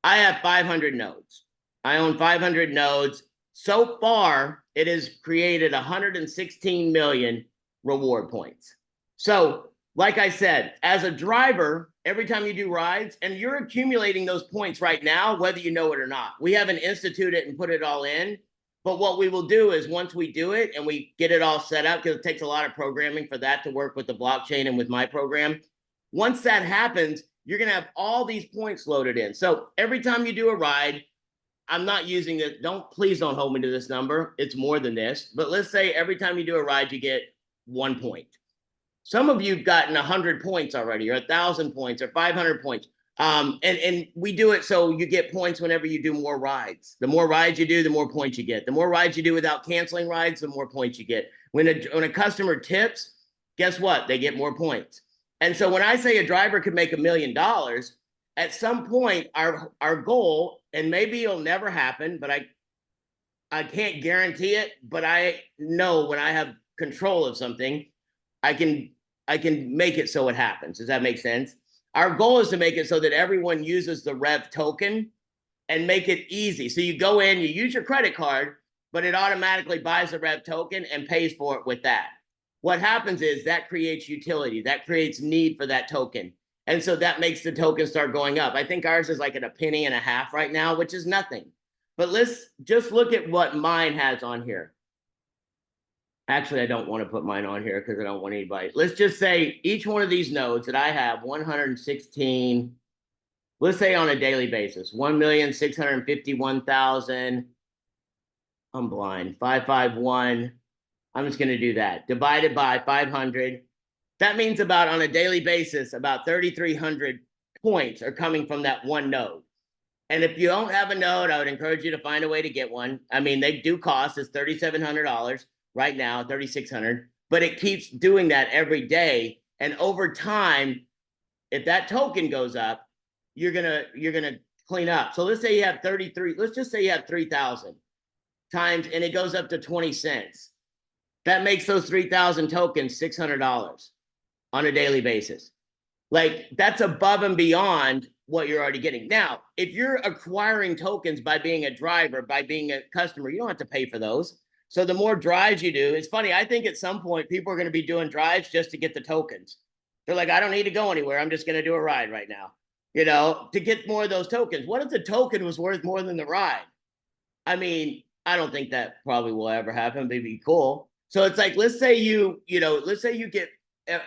I have 500 nodes. I own 500 nodes. So far, it has created 116 million reward points. So, like I said, as a driver, every time you do rides, and you're accumulating those points right now, whether you know it or not. We haven't instituted it and put it all in, But what we will do is once we do it and we get it all set up, because it takes a lot of programming for that to work with the blockchain and with my program. Once that happens, you're going to have all these points loaded in. So every time you do a ride, I'm not using this. Please don't hold me to this number. It's more than this. But let's say every time you do a ride, you get 1 point. Some of you've gotten 100 points already, or 1,000 points, or 500 points. And we do it so you get points whenever you do more rides. The more rides you do, the more points you get. The more rides you do without canceling rides, the more points you get. When a customer tips, guess what? They get more points. And so when I say a driver could make $1 million, at some point, our goal, and maybe it'll never happen, but I can't guarantee it, but I know when I have control of something, I can make it so it happens. Does that make sense? Our goal is to make it so that everyone uses the REV token and make it easy. So you go in, you use your credit card, but it automatically buys the REV token and pays for it with that. What happens is that creates utility, that creates need for that token. And so that makes the token start going up. I think ours is like at $0.015 right now, which is nothing. But let's just look at what mine has on here. Actually, I don't want to put mine on here because I don't want anybody. Let's just say each one of these nodes that I have 116, let's say on a daily basis, 1,651,000. I'm blind. 551. I'm just going to do that. Divided by 500. That means about on a daily basis, about 3,300 points are coming from that one node. And if you don't have a node, I would encourage you to find a way to get one. I mean, they do cost. It's $3,700 right now, $3,600, but it keeps doing that every day. And over time, if that token goes up, you're gonna clean up. So let's say you have 33. Let's just say you have 3,000 times, and it goes up to 20 cents. That makes those 3,000 tokens $600 on a daily basis. Like, that's above and beyond what you're already getting. Now, if you're acquiring tokens by being a driver, by being a customer, you don't have to pay for those. So the more drives you do, it's funny, I think at some point people are going to be doing drives just to get the tokens. They're like, I don't need to go anywhere. I'm just going to do a ride right now, you know, to get more of those tokens. What if the token was worth more than the ride? I mean, I don't think that probably will ever happen, but it'd be cool. So it's like, let's say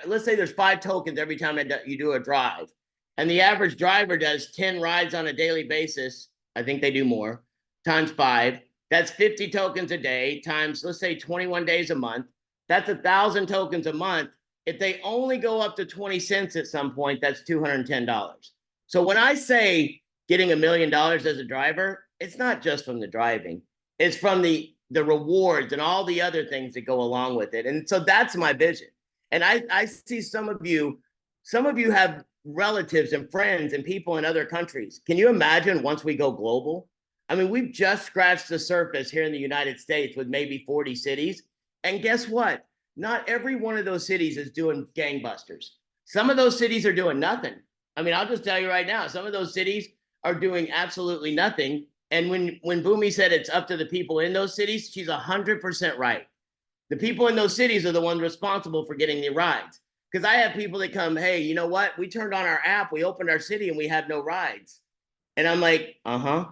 let's say there's 5 tokens every time you do a drive. And the average driver does 10 rides on a daily basis. I think they do more, times 5. That's 50 tokens a day times, let's say 21 days a month. That's 1,000 tokens a month. If they only go up to 20 cents at some point, that's $210. So when I say getting $1 million as a driver, it's not just from the driving. It's from the rewards and all the other things that go along with it. And so that's my vision. And I see some of you have relatives and friends and people in other countries. Can you imagine once we go global? I mean, we've just scratched the surface here in the United States with maybe 40 cities. And guess what? Not every one of those cities is doing gangbusters. Some of those cities are doing nothing. I mean, I'll just tell you right now, some of those cities are doing absolutely nothing. And when Bunmi said it's up to the people in those cities, she's 100% right. The people in those cities are the ones responsible for getting the rides. Because I have people that come, hey, you know what? We turned on our app, we opened our city, and we had no rides. And I'm like, uh-huh.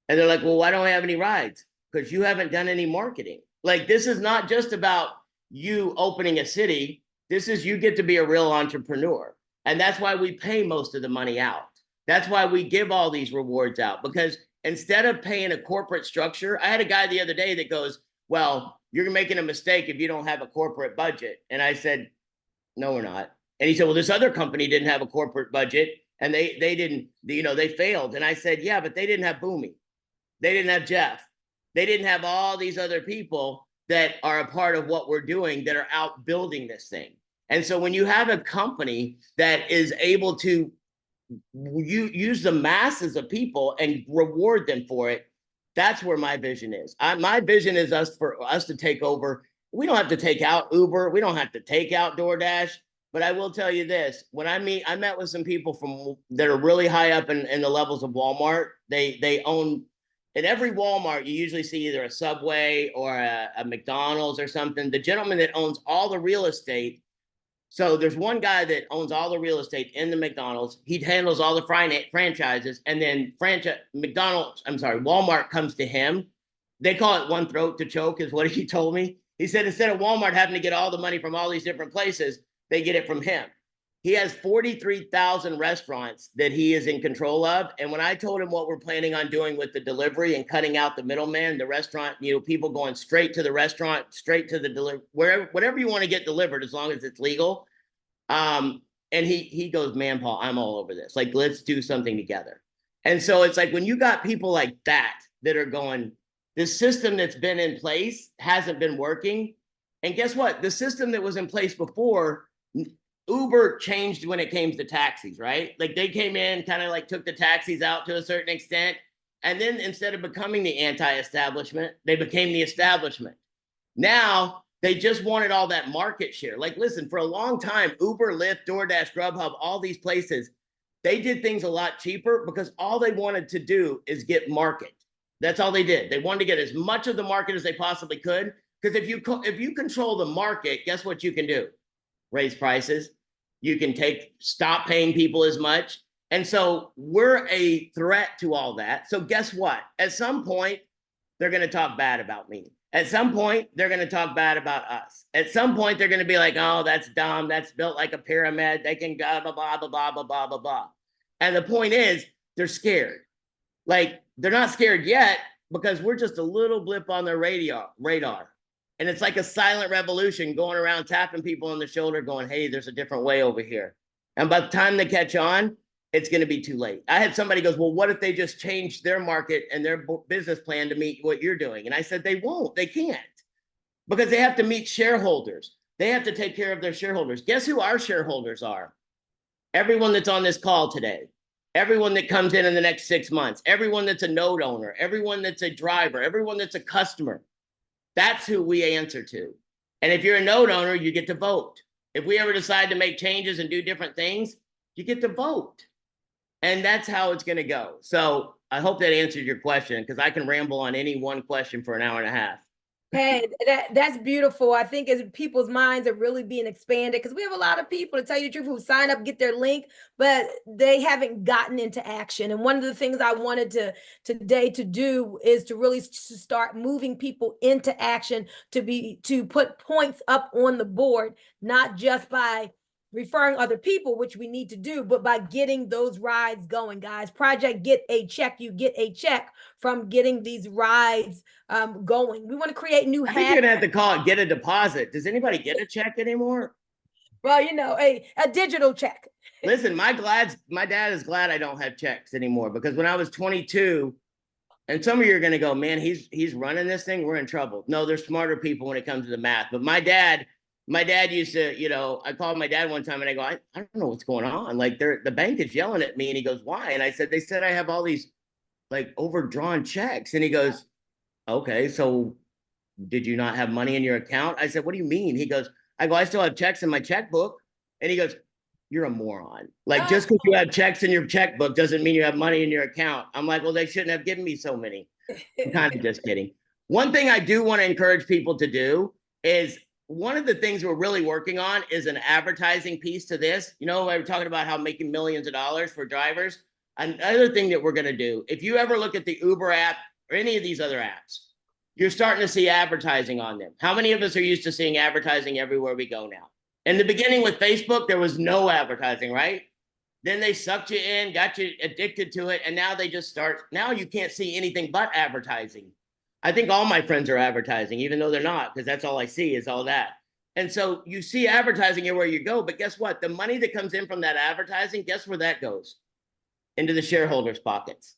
And they're like, well, why don't I have any rides? Because you haven't done any marketing. Like, this is not just about you opening a city. This is you get to be a real entrepreneur. And that's why we pay most of the money out. That's why we give all these rewards out. Because instead of paying a corporate structure, I had a guy the other day that goes, well, you're making a mistake if you don't have a corporate budget. And I said, no, we're not. And he said, well, this other company didn't have a corporate budget and they didn't, they failed. And I said, yeah, but they didn't have Bunmi. They didn't have Jeff. They didn't have all these other people that are a part of what we're doing that are out building this thing. And so when you have a company that is able to use the masses of people and reward them for it, that's where my vision is. My vision is for us to take over. We don't have to take out Uber. We don't have to take out DoorDash. But I will tell you this: when I met with some people that are really high up in the levels of Walmart. They own. At every Walmart, you usually see either a Subway or a McDonald's or something. The gentleman that owns all the real estate. So there's one guy that owns all the real estate in the McDonald's. He handles all the franchises, and then Walmart comes to him. They call it one throat to choke is what he told me. He said, instead of Walmart having to get all the money from all these different places, they get it from him. He has 43,000 restaurants that he is in control of. And when I told him what we're planning on doing with the delivery and cutting out the middleman, the restaurant, people going straight to the restaurant, straight to the delivery, whatever you want to get delivered, as long as it's legal. And he goes, man, Paul, I'm all over this. Like, let's do something together. And so it's like, when you got people like that are going, this system that's been in place hasn't been working. And guess what? The system that was in place before, Uber changed when it came to taxis, right? Like, they came in, kind of like took the taxis out to a certain extent. And then instead of becoming the anti-establishment, they became the establishment. Now they just wanted all that market share. Like, listen, for a long time, Uber, Lyft, DoorDash, Grubhub, all these places, they did things a lot cheaper because all they wanted to do is get market. That's all they did. They wanted to get as much of the market as they possibly could. Because if you control the market, guess what you can do? Raise prices. You can stop paying people as much. And so we're a threat to all that. So guess what? At some point, they're going to talk bad about me. At some point, they're going to talk bad about us. At some point, they're going to be like, oh, that's dumb. That's built like a pyramid. They can blah, blah, blah, blah, blah, blah, blah, blah, blah. And the point is, they're scared. Like, they're not scared yet because we're just a little blip on their radar. And it's like a silent revolution going around tapping people on the shoulder going, hey, there's a different way over here. And by the time they catch on, it's going to be too late. I had somebody goes, well, what if they just change their market and their business plan to meet what you're doing? And I said, they won't. They can't. Because they have to meet shareholders. They have to take care of their shareholders. Guess who our shareholders are? Everyone that's on this call today. Everyone that comes in the next 6 months. Everyone that's a node owner. Everyone that's a driver. Everyone that's a customer. That's who we answer to. And if you're a node owner, you get to vote. If we ever decide to make changes and do different things, you get to vote. And that's how it's going to go. So I hope that answered your question, because I can ramble on any one question for an hour and a half. Hey, that's beautiful. I think as people's minds are really being expanded, because we have a lot of people, to tell you the truth, who sign up, get their link, but they haven't gotten into action. And one of the things I wanted today to do is to really start moving people into action, to put points up on the board, not just by referring other people, which we need to do, but by getting those rides going, guys. Project Get a Check. You get a check from getting these rides going. We want to create new I think you're gonna have to call it Get a Deposit. Does anybody get a check anymore? Well, a digital check. Listen, my dad is glad I don't have checks anymore, because when I was 22, and some of you are gonna go, man, he's running this thing, we're in trouble. No, there's smarter people when it comes to the math. But my dad used to, I called my dad one time and I go, I don't know what's going on. Like, the bank is yelling at me. And he goes, why? And I said, they said I have all these like overdrawn checks. And he goes, okay, so did you not have money in your account? I said, what do you mean? He goes, I still have checks in my checkbook. And he goes, you're a moron. Like, just because you have checks in your checkbook doesn't mean you have money in your account. I'm like, well, they shouldn't have given me so many. I'm kind of just kidding. One thing I do want to encourage people to do is, one of the things we're really working on is an advertising piece to this. We were talking about how making millions of dollars for drivers. Another thing that we're going to do, if you ever look at the Uber app or any of these other apps, you're starting to see advertising on them. How many of us are used to seeing advertising everywhere we go now? In the beginning with Facebook, there was no advertising, right? Then they sucked you in, got you addicted to it, and now now you can't see anything but advertising. I think all my friends are advertising, even though they're not, because that's all I see is all that. And so you see advertising everywhere you go, but guess what? The money that comes in from that advertising, guess where that goes? Into the shareholders' pockets.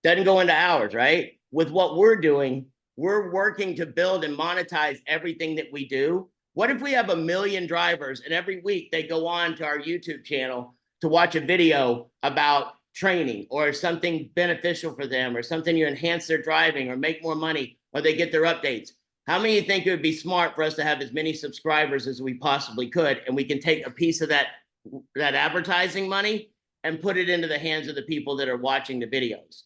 Doesn't go into ours, right? With what we're doing, we're working to build and monetize everything that we do. What if we have 1 million drivers and every week they go on to our YouTube channel to watch a video about training or something beneficial for them or something to enhance their driving or make more money, or they get their updates? How many of you think it would be smart for us to have as many subscribers as we possibly could, and we can take a piece of that advertising money and put it into the hands of the people that are watching the videos?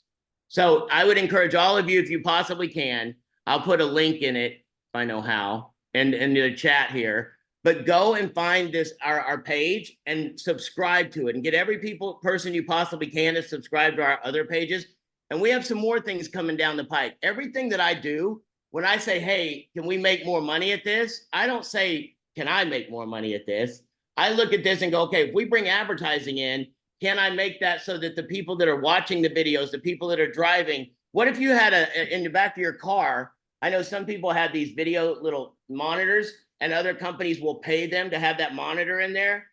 So I would encourage all of you, if you possibly can, I'll put a link in it if I know how, and in the chat here, but go and find our page and subscribe to it, and get every person you possibly can to subscribe to our other pages. And we have some more things coming down the pike. Everything that I do, when I say, hey, can we make more money at this? I don't say, can I make more money at this? I look at this and go, okay, if we bring advertising in, can I make that so that the people that are watching the videos, the people that are driving, what if you had in the back of your car, I know some people have these video little monitors and other companies will pay them to have that monitor in there.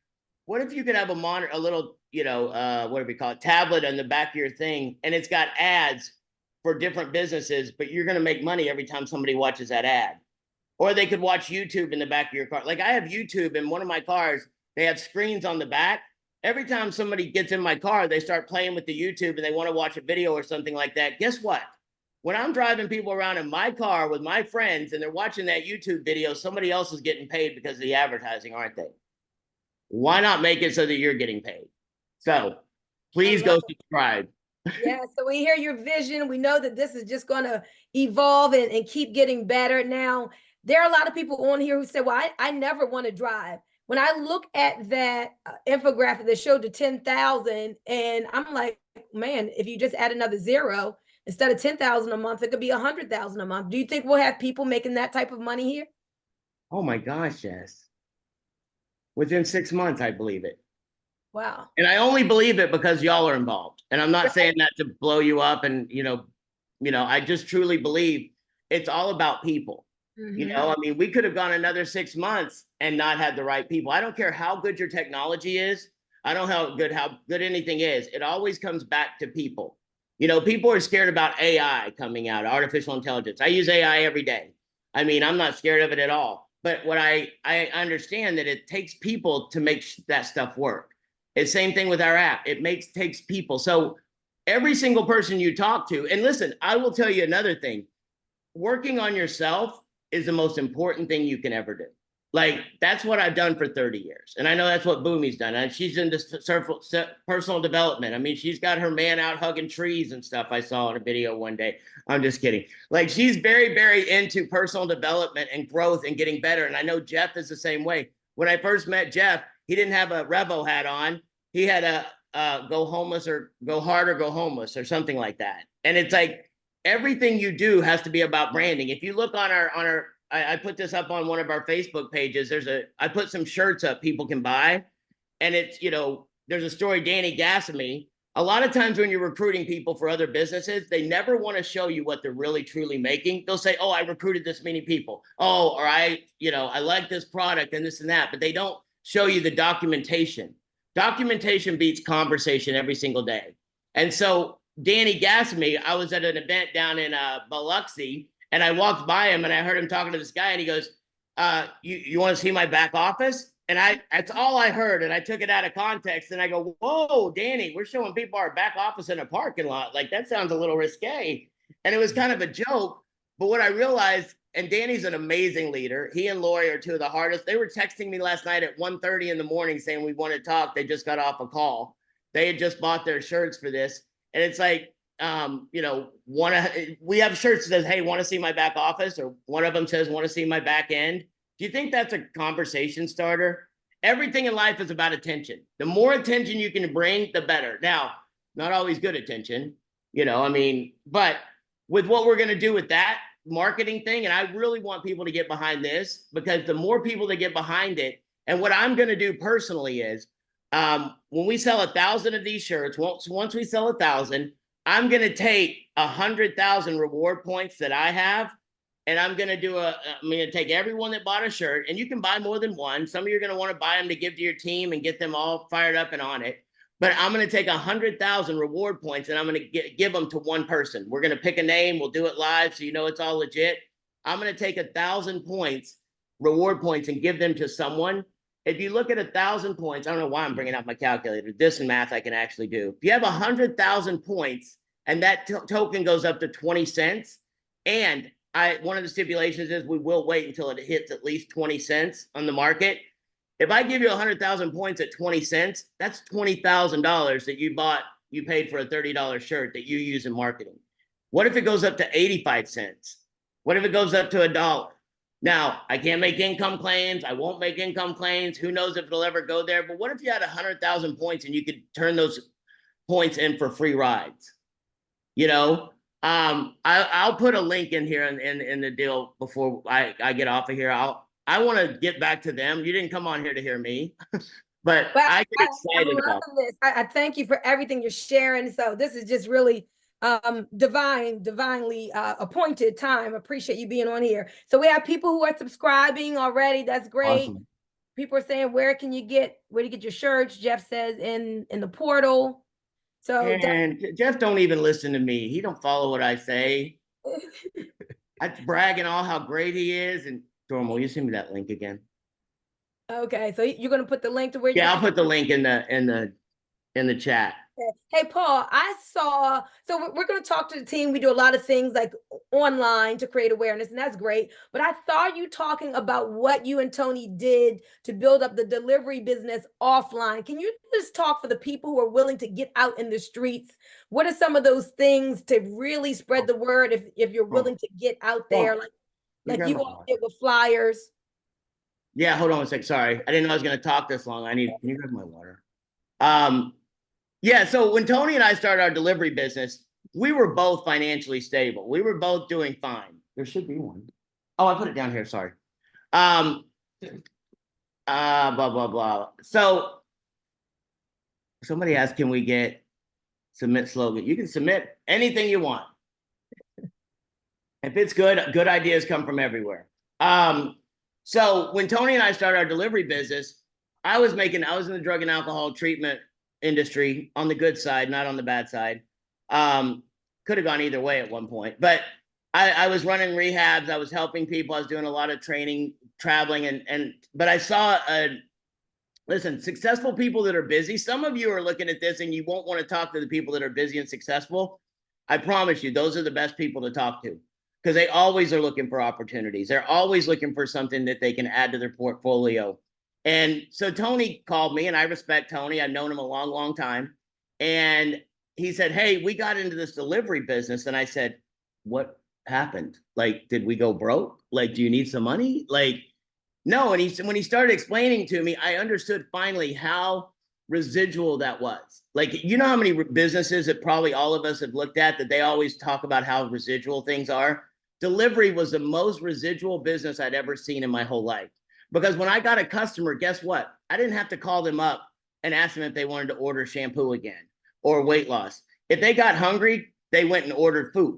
What if you could have a monitor, a little, what do we call it, tablet on the back of your thing, and it's got ads for different businesses, but you're going to make money every time somebody watches that ad. Or they could watch YouTube in the back of your car. Like I have YouTube in one of my cars, they have screens on the back. Every time somebody gets in my car, they start playing with the YouTube and they want to watch a video or something like that. Guess what? When I'm driving people around in my car with my friends and they're watching that YouTube video, somebody else is getting paid because of the advertising, aren't they? Why not make it so that you're getting paid? So please go subscribe. Yeah, so we hear your vision. We know that this is just going to evolve and keep getting better. Now, there are a lot of people on here who say, well, I never want to drive. When I look at that infographic that showed the 10,000, and I'm like, man, if you just add another zero, instead of 10,000 a month, it could be 100,000 a month. Do you think we'll have people making that type of money here? Oh my gosh, yes. Within 6 months, I believe it. Wow. And I only believe it because y'all are involved. And I'm not saying that to blow you up. And, I just truly believe it's all about people. I mean, we could have gone another 6 months and not had the right people. I don't care how good your technology is. I don't know how good anything is. It always comes back to people. People are scared about AI coming out, artificial intelligence. I use AI every day. I mean, I'm not scared of it at all. But what I understand that it takes people to make that stuff work. It's the same thing with our app. It takes people. So every single person you talk to, and listen, I will tell you another thing. Working on yourself is the most important thing you can ever do. Like, that's what I've done for 30 years. And I know that's what Bunmi's done. And she's into personal development. I mean, she's got her man out hugging trees and stuff. I saw in a video one day. I'm just kidding. Like, she's very, very into personal development and growth and getting better. And I know Jeff is the same way. When I first met Jeff, he didn't have a REVO hat on. He had a go homeless or go hard or go homeless or something like that. And it's like, everything you do has to be about branding. If you look on I put this up on one of our Facebook pages. I put some shirts up people can buy. And it's, there's a story, Danny Gassamy. A lot of times when you're recruiting people for other businesses, they never want to show you what they're really, truly making. They'll say, oh, I recruited this many people. Oh, or I like this product and this and that, but they don't show you the documentation. Documentation beats conversation every single day. And so Danny Gassamy, I was at an event down in Biloxi, and I walked by him and I heard him talking to this guy, and he goes, you want to see my back office? And that's all I heard. And I took it out of context and I go, whoa, Danny, we're showing people our back office in a parking lot. Like, that sounds a little risque. And it was kind of a joke. But what I realized, and Danny's an amazing leader. He and Lori are two of the hardest. They were texting me last night at 1:30 in the morning saying we want to talk. They just got off a call. They had just bought their shirts for this. And it's like, we have shirts that says, hey, want to see my back office? Or one of them says, want to see my back end? Do you think that's a conversation starter? Everything in life is about attention. The more attention you can bring, the better. Now, not always good attention, but with what we're going to do with that marketing thing, and I really want people to get behind this, because the more people that get behind it, and what I'm going to do personally is, when we sell 1,000 of these shirts, once we sell 1,000, I'm going to take 100,000 reward points that I have, and I'm going to take everyone that bought a shirt, and you can buy more than one. Some of you are going to want to buy them to give to your team and get them all fired up and on it. But I'm going to take 100,000 reward points, and I'm going to give them to one person. We're going to pick a name. We'll do it live, so it's all legit. I'm going to take 1,000 points, reward points, and give them to someone. If you look at 1,000 points, I don't know why I'm bringing out my calculator. This and math I can actually do. If you have 100,000 points and that token goes up to 20 cents, and one of the stipulations is we will wait until it hits at least 20 cents on the market. If I give you 100,000 points at 20 cents, that's $20,000 that you paid for a $30 shirt that you use in marketing. What if it goes up to 85 cents? What if it goes up to $1? Now, I can't make income claims. I won't make income claims. Who knows if it'll ever go there? But what if you had 100,000 points and you could turn those points in for free rides? you know. I'll put a link in here in the deal before I get off of here. I want to get back to them. You didn't come on here to hear me, but I get excited I'm about loving this. I thank you for everything you're sharing. So this is just really divinely appointed time. Appreciate you being on here. So we have people who are subscribing already. That's great. Awesome. People are saying, where do you get your shirts? Jeff says in the portal. So And Jeff don't even listen to me. He don't follow what I say. I'm bragging all how great he is. And Dorm, will you send me that link again? okay, so you're gonna put the link to where Yeah, I'll put the link in the chat. Hey, Paul, I saw, so we're going to talk to the team. We do a lot of things like online to create awareness, and that's great. But I saw you talking about what you and Tony did to build up the delivery business offline. Can you just talk for the people who are willing to get out in the streets? What are some of those things to really spread the word if you're willing to get out there, like you all did with flyers? Yeah, hold on a sec. Sorry. I didn't know I was going to talk this long. Can you grab my water? Yeah, so when Tony and I started our delivery business, we were both financially stable. We were both doing fine. There should be one. Oh, I put it down here. Sorry. Blah, blah, blah. So somebody asked, can we get submit slogan? You can submit anything you want. If it's good ideas come from everywhere. So when Tony and I started our delivery business, I was in the drug and alcohol treatment industry on the good side, not on the bad side. Could have gone either way at one point, but I was running rehabs. I was helping people. I was doing a lot of training, traveling, but I saw listen, successful people that are busy. Some of you are looking at this and you won't want to talk to the people that are busy and successful. I promise you, those are the best people to talk to because they always are looking for opportunities. They're always looking for something that they can add to their portfolio. And so Tony called me, and I respect Tony. I've known him a long, long time. And he said, hey, we got into this delivery business. And I said, what happened? Like, did we go broke? Like, do you need some money? Like, no. And when he started explaining to me, I understood finally how residual that was. Like, you know how many businesses that probably all of us have looked at that they always talk about how residual things are? Delivery was the most residual business I'd ever seen in my whole life. Because when I got a customer, guess what? I didn't have to call them up and ask them if they wanted to order shampoo again or weight loss. If they got hungry, they went and ordered food.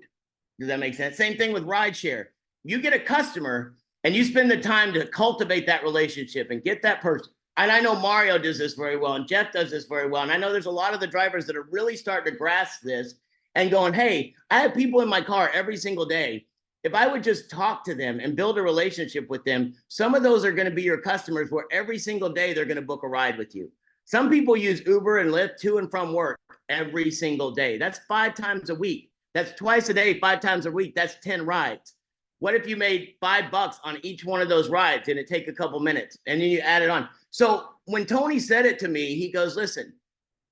Does that make sense? Same thing with rideshare. You get a customer and you spend the time to cultivate that relationship and get that person. And I know Mario does this very well and Jeff does this very well. And I know there's a lot of the drivers that are really starting to grasp this and going, hey, I have people in my car every single day. If I would just talk to them and build a relationship with them, some of those are going to be your customers where every single day they're going to book a ride with you. Some people use Uber and Lyft to and from work every single day. That's 5 times a week. That's twice a day, 5 times a week. That's 10 rides. What if you made $5 on each one of those rides and it take a couple minutes and then you add it on? So when Tony said it to me, he goes, listen,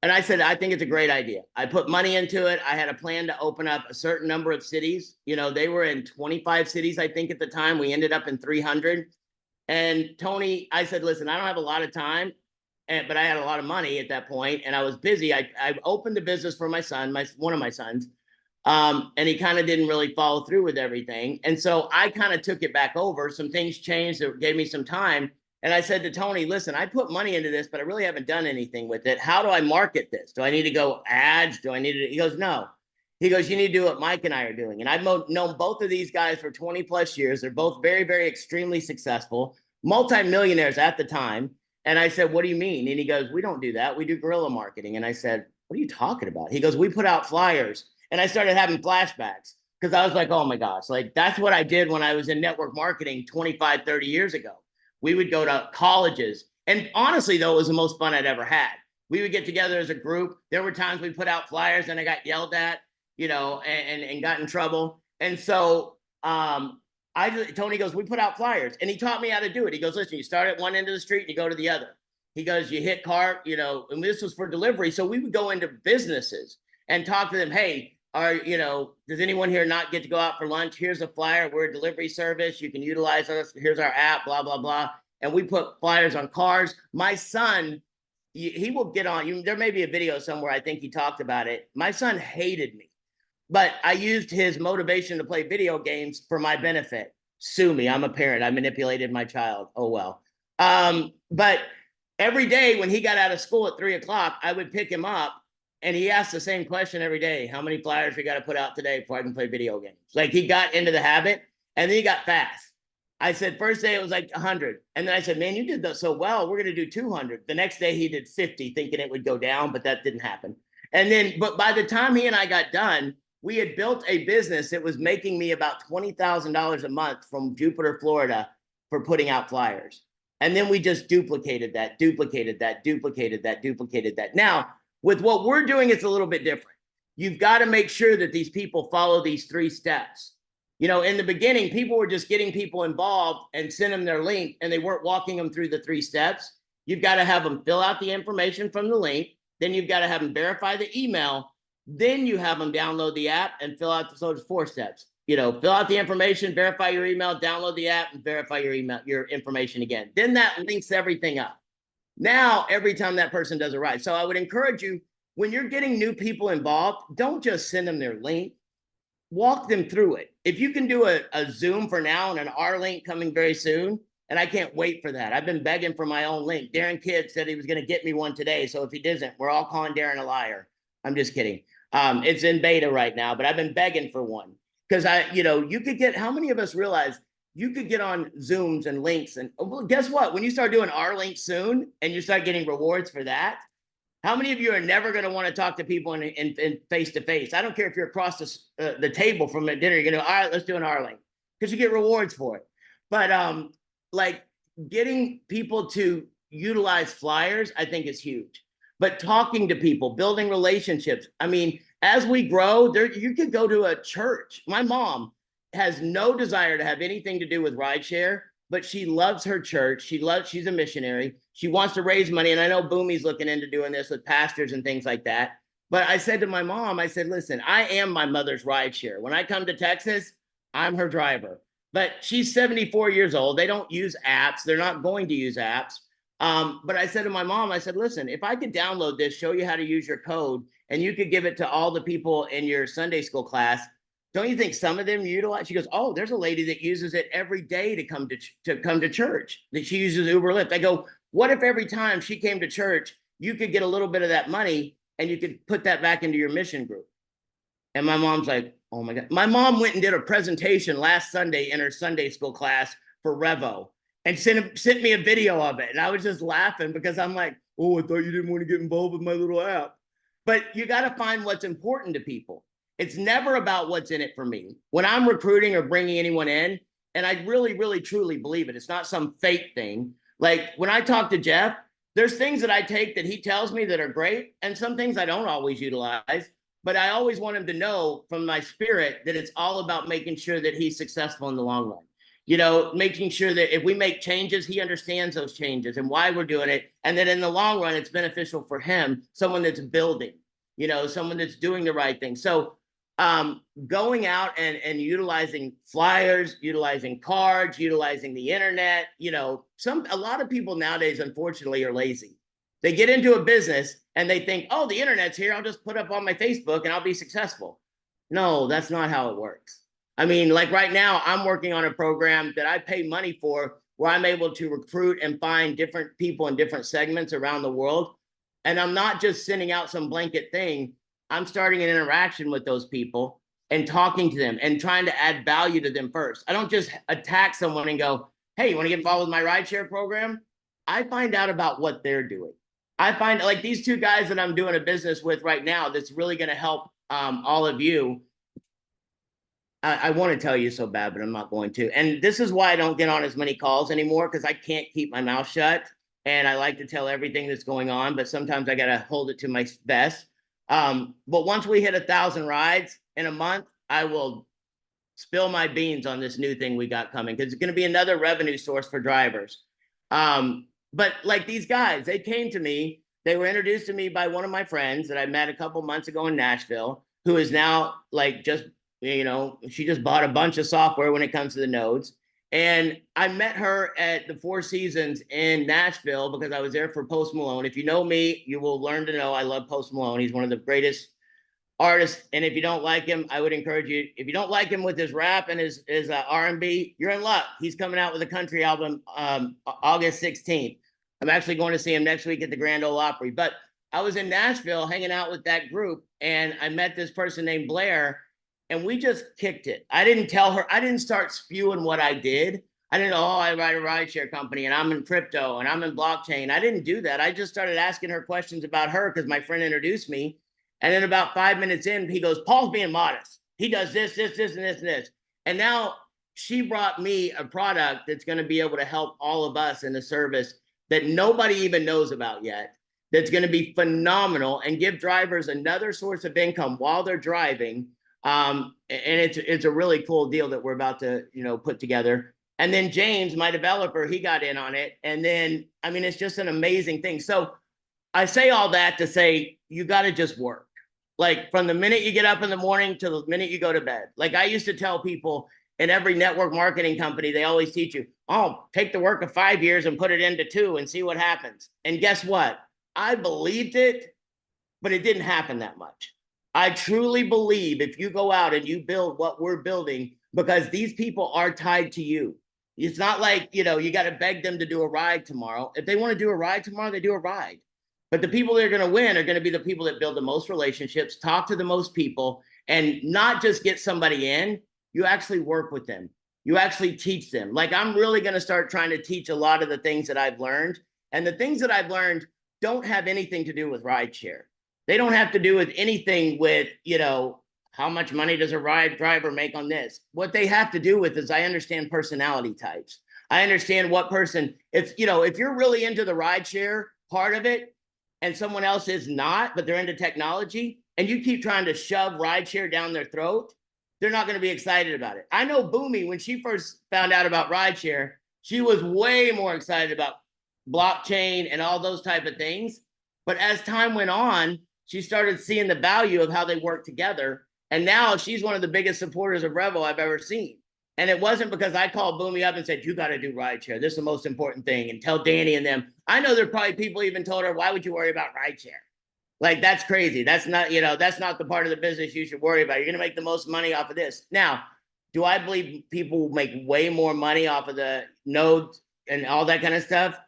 and I said, I think it's a great idea. I put money into it. I had a plan to open up a certain number of cities. You know, they were in 25 cities, I think, at the time. We ended up in 300. And Tony, I said, listen, I don't have a lot of time, but I had a lot of money at that point, and I was busy. I opened the business for my son, one of my sons, and he kind of didn't really follow through with everything. And so I kind of took it back over. Some things changed that gave me some time. And I said to Tony, listen, I put money into this, but I really haven't done anything with it. How do I market this? Do I need to go ads? Do I need to? He goes, no. He goes, you need to do what Mike and I are doing. And I've known both of these guys for 20 plus years. They're both very, very extremely successful, multimillionaires at the time. And I said, what do you mean? And he goes, we don't do that. We do guerrilla marketing. And I said, what are you talking about? He goes, we put out flyers. And I started having flashbacks because I was like, oh my gosh, like that's what I did when I was in network marketing 25, 30 years ago. We would go to colleges. And honestly, though, it was the most fun I'd ever had. We would get together as a group. There were times we put out flyers and I got yelled at, you know, and got in trouble. And so Tony goes, we put out flyers. And he taught me how to do it. He goes, listen, you start at one end of the street and you go to the other. He goes, you hit cart, you know, and this was for delivery. So we would go into businesses and talk to them. Hey, does anyone here not get to go out for lunch? Here's a flyer. We're a delivery service. You can utilize us. Here's our app, blah, blah, blah. And we put flyers on cars. My son, he will get on. There may be a video somewhere. I think he talked about it. My son hated me but I used his motivation to play video games for my benefit. Sue me, I'm a parent. I manipulated my child. Oh, well. But every day when he got out of school at 3 o'clock, I would pick him up and he asked the same question every day. How many flyers we got to put out today before I can play video games? Like he got into the habit and then he got fast. I said, first day it was like 100. And then I said, man, you did that so well. We're going to do 200. The next day he did 50 thinking it would go down, but that didn't happen. And then, but by the time he and I got done, we had built a business that was making me about $20,000 a month from Jupiter, Florida for putting out flyers. And then we just duplicated that. Now, with what we're doing, it's a little bit different. You've got to make sure that these people follow these 3 steps. You know, in the beginning, people were just getting people involved and send them their link and they weren't walking them through the 3 steps. You've got to have them fill out the information from the link. Then you've got to have them verify the email. Then you have them download the app and fill out, so it's 4 steps. You know, fill out the information, verify your email, download the app, and verify your email, your information again. Then that links everything up. Now, every time that person does it right. So I would encourage you, when you're getting new people involved, don't just send them their link. Walk them through it. If you can do a Zoom for now and an R link coming very soon, and I can't wait for that. I've been begging for my own link. Darren Kidd said he was going to get me one today. So if he doesn't, we're all calling Darren a liar. I'm just kidding. It's in beta right now, but I've been begging for one because you could get, how many of us realize you could get on Zooms and links and well, guess what? When you start doing R link soon and you start getting rewards for that, how many of you are never going to want to talk to people in face-to-face? I don't care if you're across the table from a dinner. You're going to, all right, let's do an R-Link because you get rewards for it. But like getting people to utilize flyers, I think is huge. But talking to people, building relationships. I mean, as we grow, you could go to a church. My mom has no desire to have anything to do with rideshare, but she loves her church. She's a missionary. She wants to raise money. And I know Bunmi's looking into doing this with pastors and things like that. But I said to my mom, I said, listen, I am my mother's rideshare. When I come to Texas, I'm her driver. But she's 74 years old. They don't use apps. They're not going to use apps. But I said to my mom, I said, listen, if I could download this, show you how to use your code, and you could give it to all the people in your Sunday school class, don't you think some of them utilize? She goes, oh, there's a lady that uses it every day to come to church, that she uses Uber Lyft. I go, what if every time she came to church, you could get a little bit of that money and you could put that back into your mission group? And my mom's like, oh my God. My mom went and did a presentation last Sunday in her Sunday school class for REVO and sent me a video of it. And I was just laughing because I'm like, oh, I thought you didn't want to get involved with my little app. But you got to find what's important to people. It's never about what's in it for me. When I'm recruiting or bringing anyone in, and I really, really, truly believe it, it's not some fake thing. Like when I talk to Jeff, there's things that I take that he tells me that are great, and some things I don't always utilize, but I always want him to know from my spirit that it's all about making sure that he's successful in the long run. You know, making sure that if we make changes, he understands those changes and why we're doing it, and that in the long run, it's beneficial for him, someone that's building, you know, someone that's doing the right thing. So going out and utilizing flyers, utilizing cards, utilizing the internet, you know, a lot of people nowadays, unfortunately, are lazy. They get into a business and they think, oh, the internet's here. I'll just put up on my Facebook and I'll be successful. No, that's not how it works. I mean, like right now, I'm working on a program that I pay money for where I'm able to recruit and find different people in different segments around the world. And I'm not just sending out some blanket thing. I'm starting an interaction with those people and talking to them and trying to add value to them first. I don't just attack someone and go, hey, you want to get involved with my rideshare program? I find out about what they're doing. I find like these 2 guys that I'm doing a business with right now that's really going to help all of you. I want to tell you so bad, but I'm not going to. And this is why I don't get on as many calls anymore, because I can't keep my mouth shut. And I like to tell everything that's going on, but sometimes I got to hold it to my vest. But once we hit 1,000 rides in a month, I will spill my beans on this new thing we got coming, because it's going to be another revenue source for drivers. But like these guys, they came to me, they were introduced to me by one of my friends that I met a couple months ago in Nashville, who is now like just, you know, she just bought a bunch of software when it comes to the nodes. And I met her at the Four Seasons in Nashville because I was there for Post Malone. If you know me, you will learn to know I love Post Malone. He's one of the greatest artist. And if you don't like him, I would encourage you, if you don't like him with his rap and his R&B, you're in luck. He's coming out with a country album August 16th. I'm actually going to see him next week at the Grand Ole Opry. But I was in Nashville hanging out with that group, and I met this person named Blair, and we just kicked it. I didn't tell her, I didn't start spewing what I did. I didn't know, I ride a rideshare company and I'm in crypto and I'm in blockchain. I didn't do that. I just started asking her questions about her because my friend introduced me. And then about 5 minutes in, he goes, Paul's being modest. He does this, and this. And now she brought me a product that's going to be able to help all of us in a service that nobody even knows about yet. That's going to be phenomenal and give drivers another source of income while they're driving. And it's a really cool deal that we're about to, put together. And then James, my developer, he got in on it. And then, I mean, it's just an amazing thing. So I say all that to say, you got to just work. Like from the minute you get up in the morning to the minute you go to bed. Like I used to tell people in every network marketing company, they always teach you, oh, take the work of 5 years and put it into 2 and see what happens. And guess what? I believed it, but it didn't happen that much. I truly believe if you go out and you build what we're building, because these people are tied to you. It's not like, you got to beg them to do a ride tomorrow. If they want to do a ride tomorrow, they do a ride. But the people that are going to win are going to be the people that build the most relationships, talk to the most people, and not just get somebody in. You actually work with them. You actually teach them. Like I'm really going to start trying to teach a lot of the things that I've learned. And the things that I've learned don't have anything to do with rideshare. They don't have to do with anything with, how much money does a ride driver make on this? What they have to do with is I understand personality types. I understand what person, if you're really into the rideshare part of it and someone else is not, but they're into technology and you keep trying to shove rideshare down their throat, they're not going to be excited about it. I know Bunmi, when she first found out about rideshare, she was way more excited about blockchain and all those type of things. But as time went on, she started seeing the value of how they work together. And now she's one of the biggest supporters of REVO I've ever seen. And it wasn't because I called Bunmi up and said, you got to do rideshare. This is the most important thing. And tell Danny and them. I know there are probably people even told her, why would you worry about rideshare? Like, that's crazy. That's not, that's not the part of the business you should worry about. You're going to make the most money off of this. Now, do I believe people will make way more money off of the nodes and all that kind of stuff?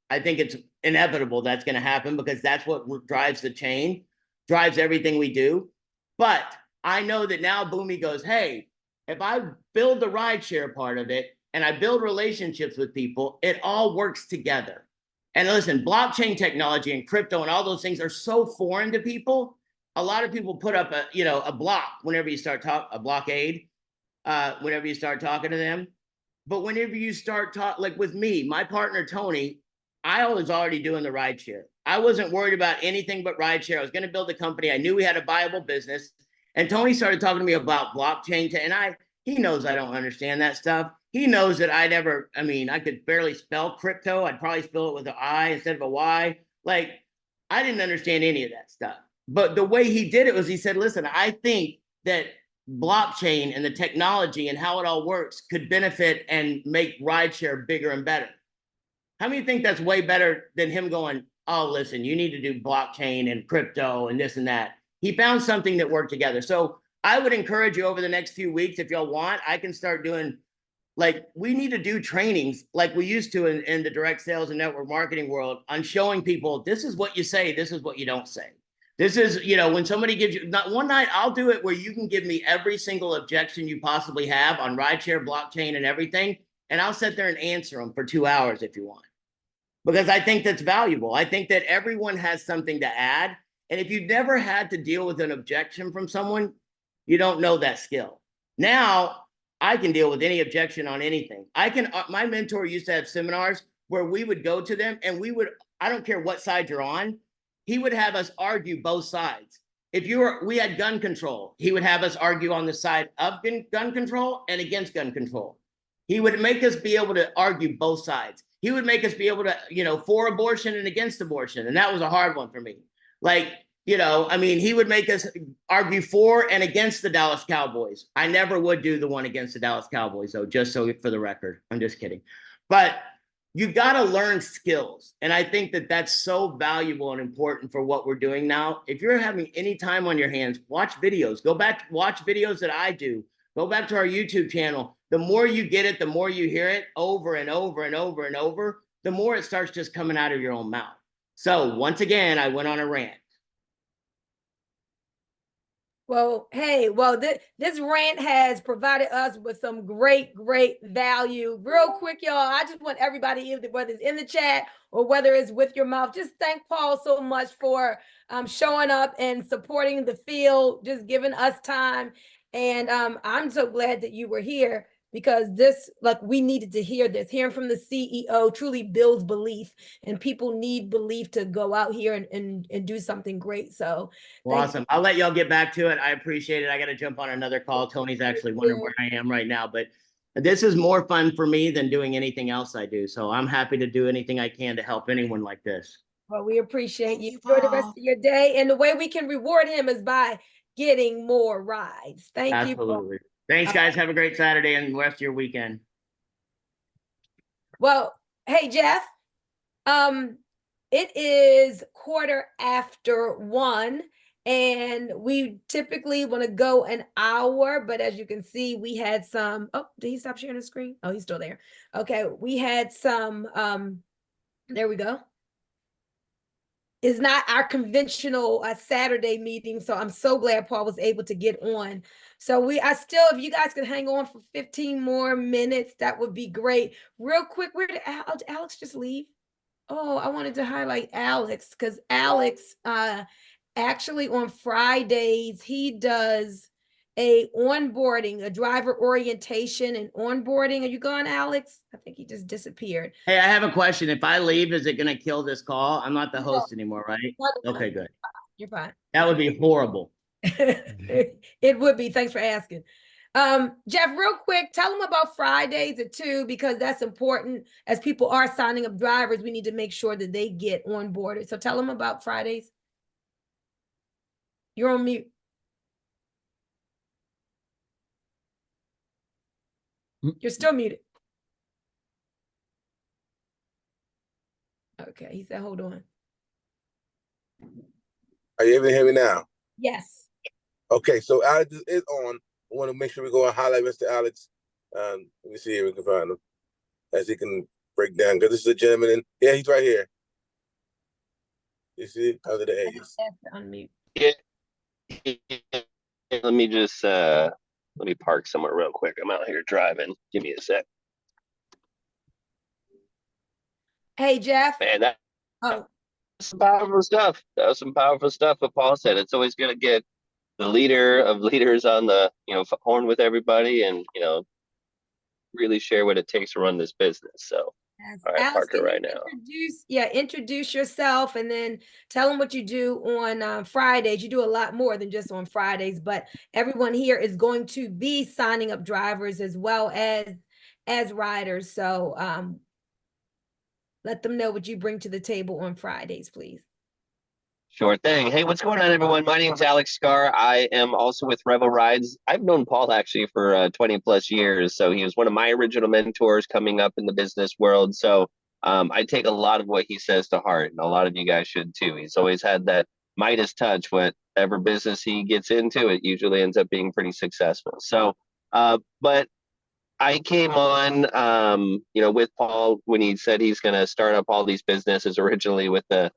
I think it's inevitable that's going to happen because that's what drives the chain, drives everything we do. But I know that now Bunmi goes, hey, if I build the rideshare part of it and I build relationships with people, it all works together. And listen, blockchain technology and crypto and all those things are so foreign to people. A lot of people put up a block whenever you start a blockade, whenever you start talking to them. But whenever you start like with me, my partner, Tony, I was already doing the rideshare. I wasn't worried about anything but rideshare. I was going to build a company. I knew we had a viable business. And Tony started talking to me about blockchain. And he knows I don't understand that stuff. He knows that I could barely spell crypto. I'd probably spell it with an I instead of a Y. Like, I didn't understand any of that stuff. But the way he did it was he said, listen, I think that blockchain and the technology and how it all works could benefit and make rideshare bigger and better. How many think that's way better than him going, oh, listen, you need to do blockchain and crypto and this and that? He found something that worked together. So I would encourage you over the next few weeks, if y'all want, I can start doing, like, we need to do trainings like we used to in the direct sales and network marketing world on showing people, this is what you say, this is what you don't say. This is, when somebody gives you, not one night, I'll do it where you can give me every single objection you possibly have on rideshare, blockchain, and everything. And I'll sit there and answer them for 2 hours if you want. Because I think that's valuable. I think that everyone has something to add. And if you've never had to deal with an objection from someone, you don't know that skill. Now, I can deal with any objection on anything. My mentor used to have seminars where we would go to them and I don't care what side you're on, he would have us argue both sides. We had gun control, he would have us argue on the side of gun control and against gun control. He would make us be able to argue both sides. He would make us be able to, for abortion and against abortion. And that was a hard one for me. Like, he would make us argue for and against the Dallas Cowboys. I never would do the one against the Dallas Cowboys, though, just so for the record. I'm just kidding. But you got to learn skills. And I think that that's so valuable and important for what we're doing now. If you're having any time on your hands, watch videos, go back, watch videos that I do, go back to our YouTube channel. The more you get it, the more you hear it over and over and over and over, the more it starts just coming out of your own mouth. So once again, I went on a rant. Well, hey, this rant has provided us with some great value. Real quick, y'all, I just want everybody, whether it's in the chat or whether it's with your mouth, just thank Paul so much for showing up and supporting the field, just giving us time. And I'm so glad that you were here, because this, like, we needed to hear this. Hearing from the CEO truly builds belief, and people need belief to go out here and do something great. So awesome. I'll let y'all get back to it. I appreciate it. I got to jump on another call. Tony's actually wondering where I am right now, but this is more fun for me than doing anything else I do. So I'm happy to do anything I can to help anyone like this. Well, we appreciate you. Enjoy the rest of your day. And the way we can reward him is by getting more rides. Thank you. Absolutely. Thanks, guys. Have a great Saturday and the rest of your weekend. Well, hey, Jeff. It is 1:15, and we typically want to go an hour, but as you can see, we had some. Oh, did he stop sharing the screen? Oh, he's still there. Okay, we had some. There we go. Is not our conventional Saturday meeting, so I'm so glad Paul was able to get on. So if you guys could hang on for 15 more minutes, that would be great. Real quick, where did Alex just leave? Oh, I wanted to highlight Alex, because Alex, actually on Fridays, he does a driver orientation and onboarding. Are you gone, Alex? I think he just disappeared. Hey, I have a question. If I leave, is it going to kill this call? I'm not the host anymore, right? Okay, good. You're fine. That would be horrible. It would be. Thanks for asking. Jeff, real quick, tell them about Fridays at 2, because that's important. As people are signing up drivers, we need to make sure that they get onboarded. So tell them about Fridays. You're on mute. You're still muted. Okay, he said, hold on. Are you able to hear me now? Yes. Okay, so Alex is on. I want to make sure we go and highlight Mr. Alex. Let me see if we can find him, as he can break down, because this is a gentleman, and yeah, he's right here. You see, under the A's. Unmute. Yeah. Let me just let me park somewhere real quick. I'm out here driving. Give me a sec. Hey, Jeff. Man, that's Oh, some powerful stuff. That was some powerful stuff. What Paul said. It's always going to get the leader of leaders on the horn with everybody, and really share what it takes to run this business. So. yes. All right, Alex, Parker, can you right now. introduce yourself, and then tell them what you do on Fridays. You do a lot more than just on Fridays, but everyone here is going to be signing up drivers as well as riders. So let them know what you bring to the table on Fridays, please. Sure thing. Hey, what's going on, everyone? My name's Alex Scar. I am also with REVO Rides. I've known Paul actually for 20 plus years. So he was one of my original mentors coming up in the business world. So I take a lot of what he says to heart, and a lot of you guys should too. He's always had that Midas touch. Whatever business he gets into, it usually ends up being pretty successful. So, but I came on, with Paul when he said he's going to start up all these businesses, originally with the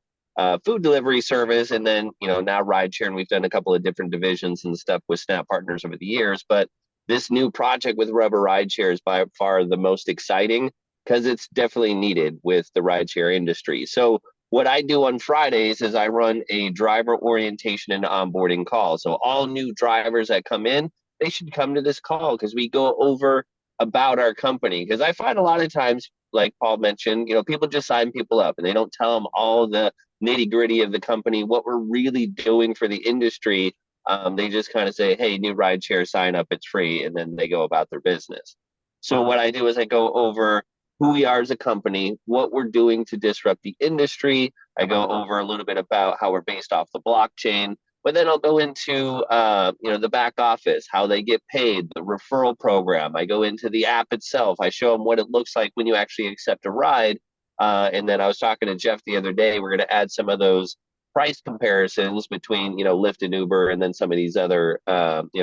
food delivery service, and then now rideshare, and we've done a couple of different divisions and stuff with Snap partners over the years. But this new project with REVO Rideshare is by far the most exciting, because it's definitely needed with the rideshare industry. So what I do on Fridays is I run a driver orientation and onboarding call. So all new drivers that come in, they should come to this call, because we go over about our company. Because I find a lot of times, like Paul mentioned, people just sign people up and they don't tell them all the nitty gritty of the company, what we're really doing for the industry. They just kind of say, hey, new rideshare, sign up, it's free, and then they go about their business. So what I do is I go over who we are as a company, what we're doing to disrupt the industry. I go over a little bit about how we're based off the blockchain, but then I'll go into the back office, how they get paid, the referral program. I go into the app itself. I show them what it looks like when you actually accept a ride, And then I was talking to Jeff the other day, we're going to add some of those price comparisons between, Lyft and Uber and then some of these other,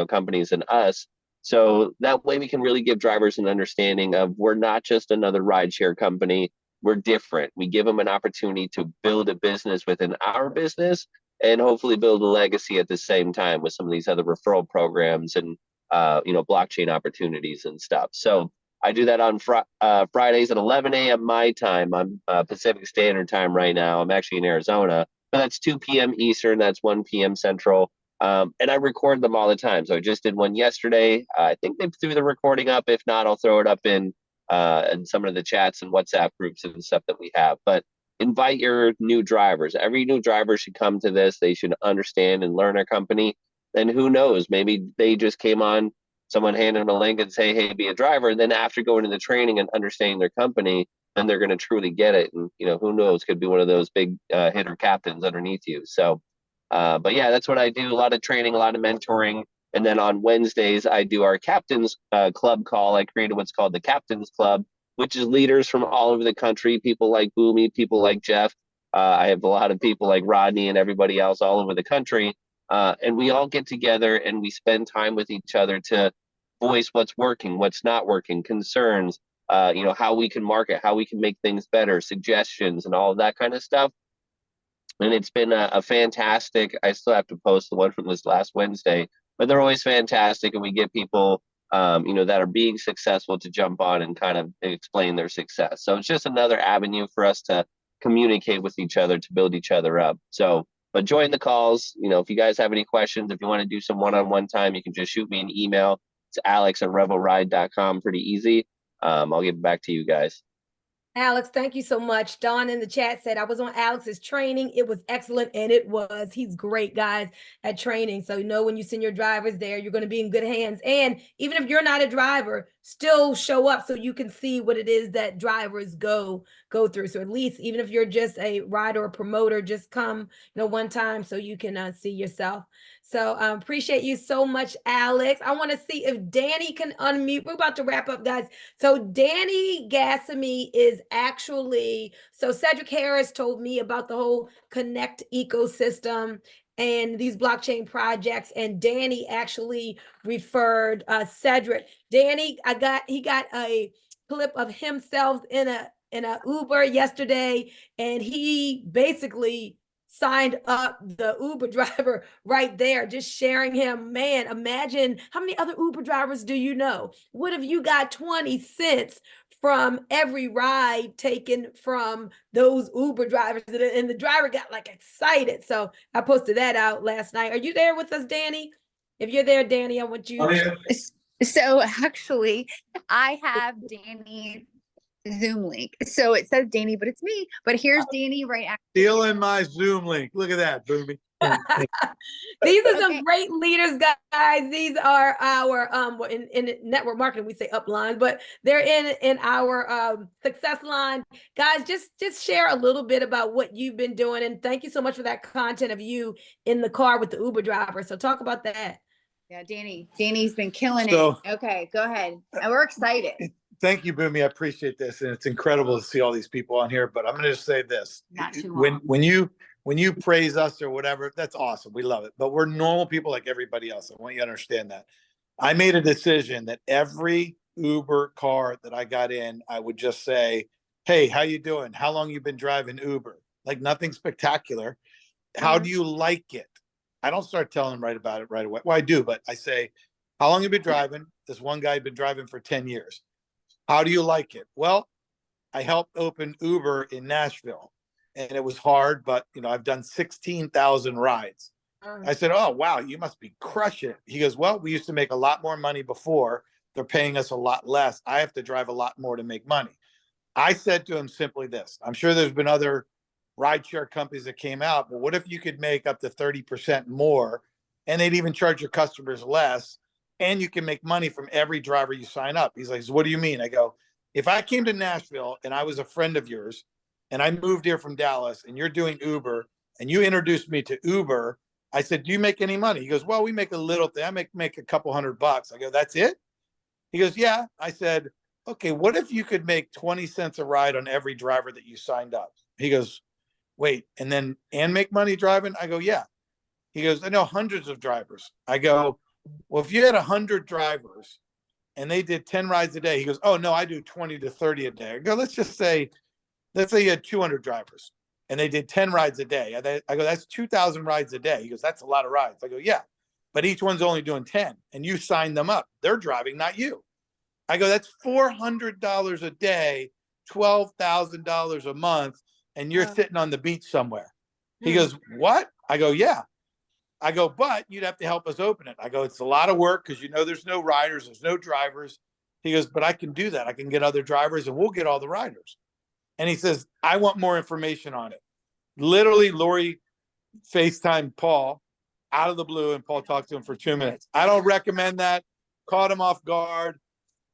companies and us. So that way we can really give drivers an understanding of we're not just another rideshare company. We're different. We give them an opportunity to build a business within our business and hopefully build a legacy at the same time with some of these other referral programs and, blockchain opportunities and stuff. So I do that on Fridays at 11 a.m. my time. I'm Pacific Standard Time right now. I'm actually in Arizona, but that's 2 p.m. Eastern. That's 1 p.m. Central. And I record them all the time. So I just did one yesterday. I think they threw the recording up. If not, I'll throw it up in some of the chats and WhatsApp groups and stuff that we have. But invite your new drivers. Every new driver should come to this. They should understand and learn our company. And who knows, maybe they just came on, someone handed them a link and say, hey, be a driver. And then after going to the training and understanding their company, then they're going to truly get it. And, who knows, could be one of those big hitter captains underneath you. So, but yeah, that's what I do. A lot of training, a lot of mentoring. And then on Wednesdays, I do our captains club call. I created what's called the Captains Club, which is leaders from all over the country, people like Bunmi, people like Jeff. I have a lot of people like Rodney and everybody else all over the country. And we all get together and we spend time with each other to voice what's working, what's not working, concerns, how we can market, how we can make things better, suggestions, and all of that kind of stuff. And it's been a fantastic, I still have to post the one from this last Wednesday, but they're always fantastic. And we get people, that are being successful to jump on and kind of explain their success. So it's just another avenue for us to communicate with each other, to build each other up. So, but join the calls. If you guys have any questions, if you want to do some one-on-one time, you can just shoot me an email. It's alex@revoride.com. Pretty easy. I'll get back to you guys. Alex, thank you so much. Dawn in the chat said, I was on Alex's training. It was excellent. And it was. He's great, guys, at training. So, when you send your drivers there, you're going to be in good hands. And even if you're not a driver, still show up so you can see what it is that drivers go through. So at least, even if you're just a rider or promoter, just come, one time so you can see yourself. So appreciate you so much, Alex. I want to see if Danny can unmute. We're about to wrap up, guys. So Danny Gassamy is actually, so Cedric Harris told me about the whole Connect ecosystem and these blockchain projects, and Danny actually referred Cedric. Danny, he got a clip of himself in a Uber yesterday, and he basically signed up the Uber driver right there, just sharing him. Man, imagine how many other Uber drivers do you know? What if you got 20 cents from every ride taken from those Uber drivers? And the driver got excited. So I posted that out last night. Are you there with us, Danny? If you're there, Danny, I want you. So actually, I have Danny Zoom link. So it says Danny, but it's me. But here's Danny right after. Stealing my Zoom link. Look at that, Bunmi. These are some great leaders, guys. These are our in network marketing, we say upline, but they're in our success line. Guys, just share a little bit about what you've been doing, and thank you so much for that content of you in the car with the Uber driver. So talk about that. Yeah, Danny's been killing it. Okay, go ahead. And we're excited. Thank you, Bunmi. I appreciate this, and it's incredible to see all these people on here. But I'm going to just say this: when you praise us or whatever, that's awesome. We love it. But we're normal people like everybody else. I want you to understand that. I made a decision that every Uber car that I got in, I would just say, "Hey, how you doing? How long you been driving Uber?" Like nothing spectacular. How do you like it? I don't start telling them right about it right away. Well, I do, but I say, "How long you been driving?" This one guy had been driving for 10 years. How do you like it? Well, I helped open Uber in Nashville, and it was hard, but I've done 16,000 rides. I said, "Oh, wow, you must be crushing it." He goes, "Well, we used to make a lot more money before. They're paying us a lot less. I have to drive a lot more to make money." I said to him simply this: I'm sure there's been other rideshare companies that came out, but what if you could make up to 30% more, and they'd even charge your customers less, and you can make money from every driver you sign up? He's like, "So what do you mean?" I go, "If I came to Nashville and I was a friend of yours and I moved here from Dallas and you're doing Uber and you introduced me to Uber," I said, "Do you make any money?" He goes, "Well, we make a little thing. I make a couple $100." I go, "That's it?" He goes, "Yeah." I said, okay, what if you could make 20 cents a ride on every driver that you signed up? He goes, wait, and make money driving? I go, yeah. He goes, I know hundreds of drivers. I go, well, if you had 100 drivers and they did 10 rides a day, he goes, oh no, I do 20 to 30 a day. I go, let's say you had 200 drivers and they did 10 rides a day. I go, that's 2,000 rides a day. He goes, that's a lot of rides. I go, yeah, but each one's only doing 10 and you signed them up. They're driving, not you. I go, that's $400 a day, $12,000 a month, and you're sitting on the beach somewhere. He goes, what? I go, yeah. I go, but you'd have to help us open it. I go, it's a lot of work because there's no riders, there's no drivers. He goes, but I can do that. I can get other drivers and we'll get all the riders. And he says, I want more information on it. Literally, Lori FaceTimed Paul out of the blue and Paul talked to him for 2 minutes. I don't recommend that. Caught him off guard.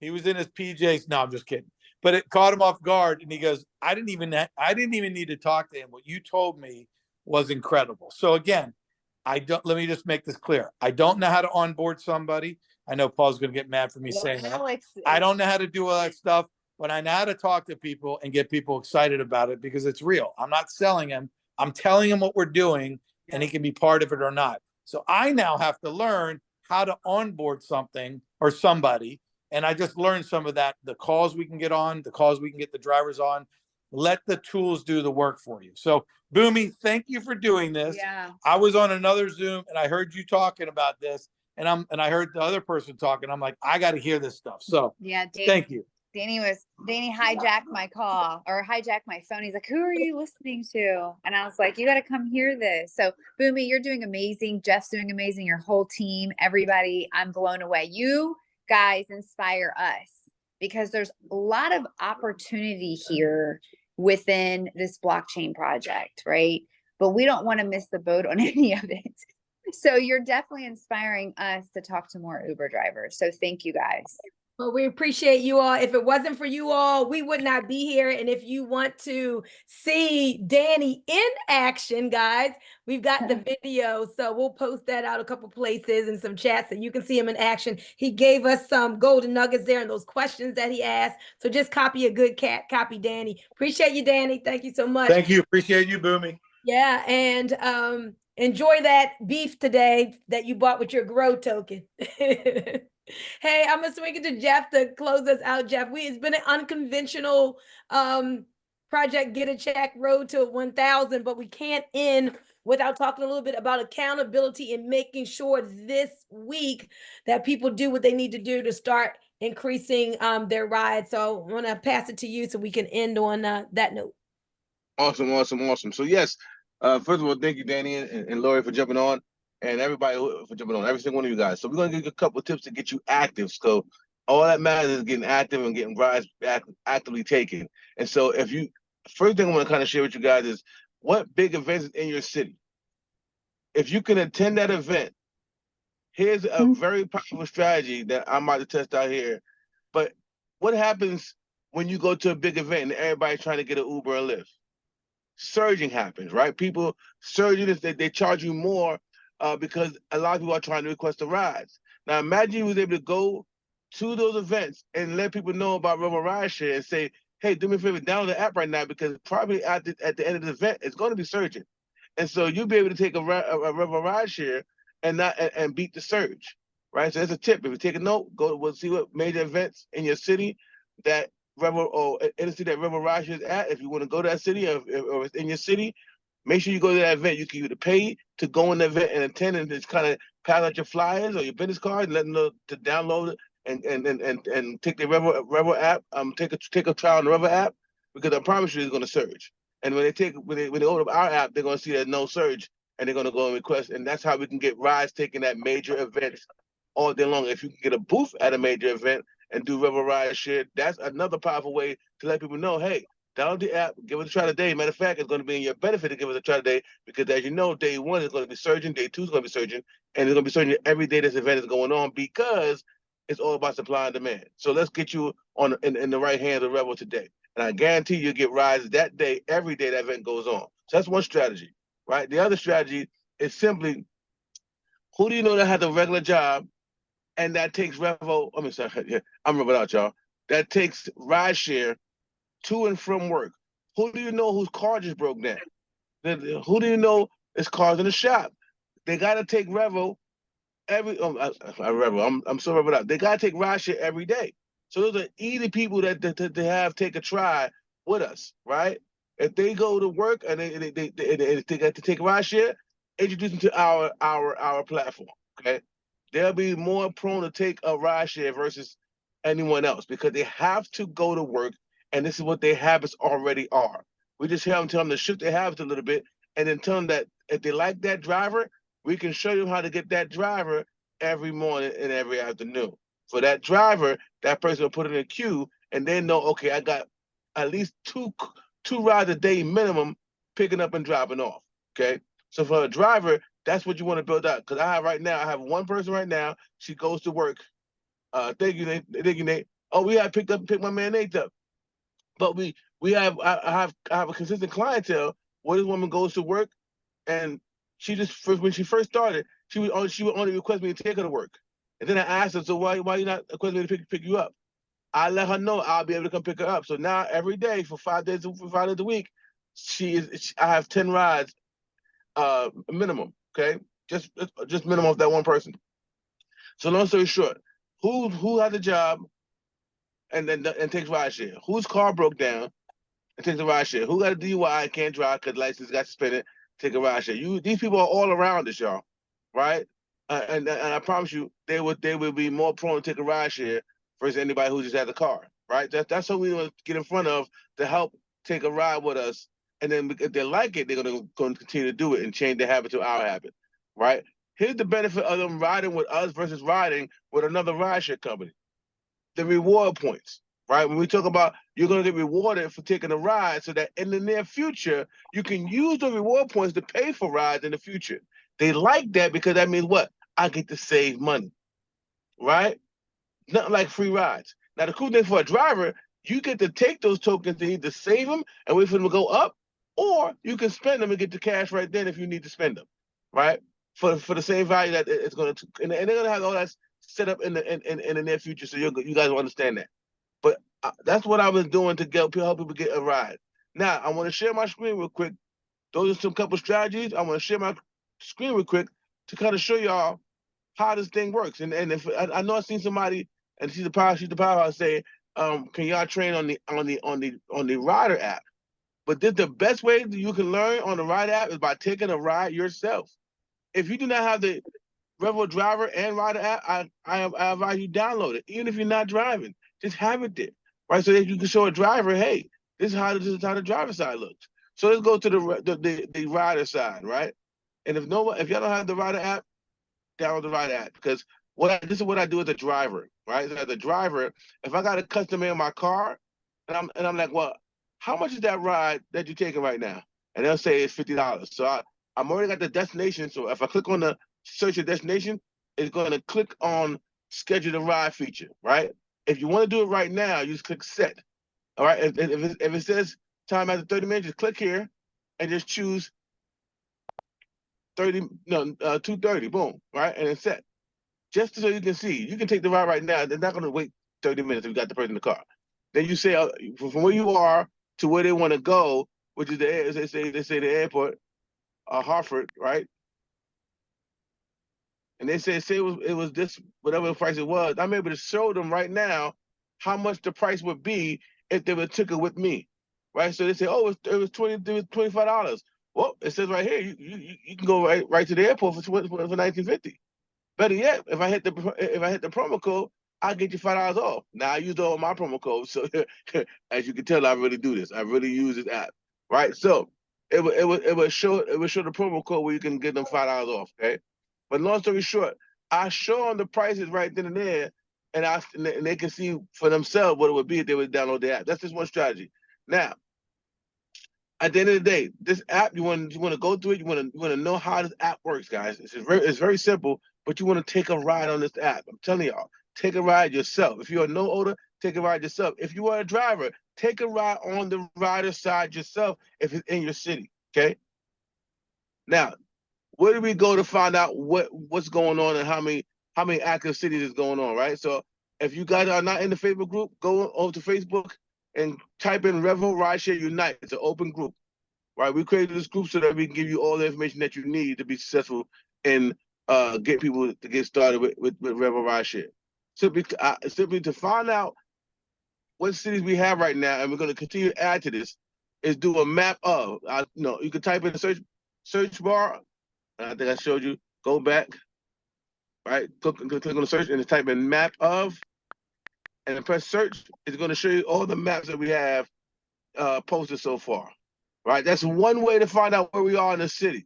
He was in his PJs. No, I'm just kidding. But it caught him off guard. And he goes, I didn't even need to talk to him. What you told me was incredible. So again, let me just make this clear. I don't know how to onboard somebody. I know Paul's going to get mad for me saying that. I don't know how to do all that stuff, but I know how to talk to people and get people excited about it because it's real. I'm not selling him. I'm telling him what we're doing and he can be part of it or not. So I now have to learn how to onboard something or somebody. And I just learned some of that, the calls we can get on, the calls we can get the drivers on. Let the tools do the work for you. So Bunmi, thank you for doing this. Yeah. I was on another Zoom and I heard you talking about this and I heard the other person talking. I'm like, I got to hear this stuff. So yeah, thank you. Danny hijacked my call or hijacked my phone. He's like, who are you listening to? And I was like, you got to come hear this. So Bunmi, you're doing amazing. Jeff's doing amazing. Your whole team, everybody, I'm blown away. You guys inspire us because there's a lot of opportunity here within this blockchain project, right? But we don't want to miss the boat on any of it. So you're definitely inspiring us to talk to more Uber drivers. So thank you guys. Well, we appreciate you all. If it wasn't for you all, we would not be here. And if you want to see Danny in action, guys, we've got the video. So we'll post that out a couple places and some chats so you can see him in action. He gave us some golden nuggets there and those questions that he asked. So just copy a good cat, copy Danny. Appreciate you, Danny. Thank you so much. Thank you. Appreciate you, Bunmi. Yeah. And enjoy that beef today that you bought with your grow token. Hey, I'm gonna swing it to Jeff to close us out. Jeff, it's been an unconventional project, Get a Check, road to 1,000, but we can't end without talking a little bit about accountability and making sure this week that people do what they need to do to start increasing their rides. So I want to pass it to you so we can end on that note. Awesome. So yes, first of all, thank you, Danny and Lori, for jumping on. And everybody for jumping on, every single one of you guys. So we're going to give you a couple of tips to get you active. So all that matters is getting active and getting rides actively taken. And so first thing I want to kind of share with you guys is what big events in your city. If you can attend that event, here's a very powerful strategy that I'm about to test out here. But what happens when you go to a big event and everybody's trying to get an Uber or Lyft? Surging happens, right? People surging, they charge you more because a lot of people are trying to request the rides. Now, imagine you was able to go to those events and let people know about REVO Rideshare and say, hey, do me a favor, download the app right now because probably at the end of the event, it's going to be surging. And so you'll be able to take a REVO Rideshare and beat the surge, right? So that's a tip. If you take a note, we'll see what major events in your city that REVO or in the city that REVO Rideshare is at. If you want to go to that city or it's in your city, make sure you go to that event. You can either pay to go in the event and attend and just kind of pass out your flyers or your business card and let them know to download it and take the REVO app, take a trial on the REVO app, because I promise you it's going to surge. And when they open up our app, they're going to see there's no surge and they're going to go and request. And that's how we can get rides taken at major events all day long. If you can get a booth at a major event and do REVO Rideshare, that's another powerful way to let people know, hey, download the app, give it a try today. Matter of fact, it's going to be in your benefit to give it a try today because, as you know, day one is going to be surging, day two is going to be surging, and it's going to be surging every day this event is going on because it's all about supply and demand. So let's get you in the right hands of REVO today. And I guarantee you'll get rides that day, every day that event goes on. So that's one strategy, right? The other strategy is simply, who do you know that has a regular job and that takes REVO? I'm REVO out, y'all. that takes rideshare to and from work? Who do you know whose car just broke down? Who do you know is cars in the shop? They got to take REVO every. REVO. I'm so REVO out. They got to take rideshare every day. So those are easy people that have take a try with us, right? If they go to work and they got to take rideshare, introduce them to our platform. Okay, they'll be more prone to take a rideshare versus anyone else because they have to go to work, and this is what their habits already are. We just have them tell them to shift their habits a little bit, and then tell them that if they like that driver, we can show you how to get that driver every morning and every afternoon. For that driver, that person will put in a queue, and they know, okay, I got at least two rides a day minimum, picking up and dropping off. Okay, so for a driver, that's what you want to build out. Because I have one person right now. She goes to work. Thank you, Nate. Thank you, Nate. Oh, we have picked my man Nate up. But I have a consistent clientele where this woman goes to work, and when she first started, she would only request me to take her to work. And then I asked her, so why you not requesting me to pick you up? I let her know I'll be able to come pick her up. So now every day for 5 days a week, I have 10 rides minimum. Okay, just minimum of that one person. So long story short, who has a job and takes rideshare? Whose car broke down and takes a rideshare? Who got a DUI and can't drive because license got suspended? Take a rideshare. These people are all around us, y'all, right? And I promise you, they would be more prone to take a rideshare versus anybody who just has a car, right? That's what we want to get in front of to help take a ride with us. And then if they like it, they're going to continue to do it and change their habit to our habit, right? Here's the benefit of them riding with us versus riding with another rideshare company. The reward points, right? When we talk about you're going to get rewarded for taking a ride so that in the near future, you can use the reward points to pay for rides in the future. They like that because that means what? I get to save money, right? Nothing like free rides. Now, the cool thing for a driver, you get to take those tokens and either save them and wait for them to go up, or you can spend them and get the cash right then if you need to spend them, right? For the same value that it's going to, and they're going to have all that set up in the near future, so you guys will understand that. But that's what I was doing to help people get a ride. Now, I want to share my screen real quick. Those are some couple strategies. I want to share my screen real quick to kind of show y'all how this thing works. And if I know I've seen somebody, and she's the powerhouse say, can y'all train on the Rider app? But the best way that you can learn on the Rider app is by taking a ride yourself. If you do not have the REVO driver and Rider app, I advise you download it, even if you're not driving. Just have it there, right? So that you can show a driver, hey, this is how the driver side looks. So let's go to the Rider side, right? And if y'all don't have the Rider app, download the Rider app, because this is what I do as a driver, right? So as a driver, if I got a customer in my car, and I'm like, well, how much is that ride that you're taking right now? And they'll say it's $50. So I'm already got the destination. So if I click on the search your destination, it's going to click on schedule the ride feature, right? If you want to do it right now, you just click set. All right. If it says time after 30 minutes, just click here and just choose 2:30. Boom. Right. And it's set. Just so you can see, you can take the ride right now. They're not going to wait 30 minutes if you got the person in the car. Then you say from where you are to where they want to go, which is they say the airport, Hartford, right? And they say it was this, whatever the price it was. I'm able to show them right now how much the price would be if they would took it with me, right? So they say, oh, it was $25. Well, it says right here, you can go right to the airport for $19.50. Better yet, if I hit the promo code, I'll get you $5 off. Now I used all my promo codes, so as you can tell, I really do this. I really use this app, right? So it would show the promo code where you can get them $5 off. Okay, but long story short, I show them the prices right then and there, and they can see for themselves what it would be if they would download the app. That's just one strategy. Now, at the end of the day, this app, you want to go through it. You want to know how this app works, guys. It's very simple, but you want to take a ride on this app. I'm telling y'all, take a ride yourself. If you're no older, take a ride yourself. If you are a driver, take a ride on the rider side yourself if it's in your city. Okay. Now, where do we go to find out what's going on and how many active cities is going on, right? So If you guys are not in the Facebook group, go over to Facebook and type in REVO Rideshare Unite. It's an open group, right? We created this group so that we can give you all the information that you need to be successful in get people to get started with REVO Rideshare. Simply to find out what cities we have right now, and we're going to continue to add to this, is do a map of. You can type in the search bar. And I think I showed you. Go back, right? Click on the search and type in map of, and then press search. It's going to show you all the maps that we have posted so far, right? That's one way to find out where we are in the city.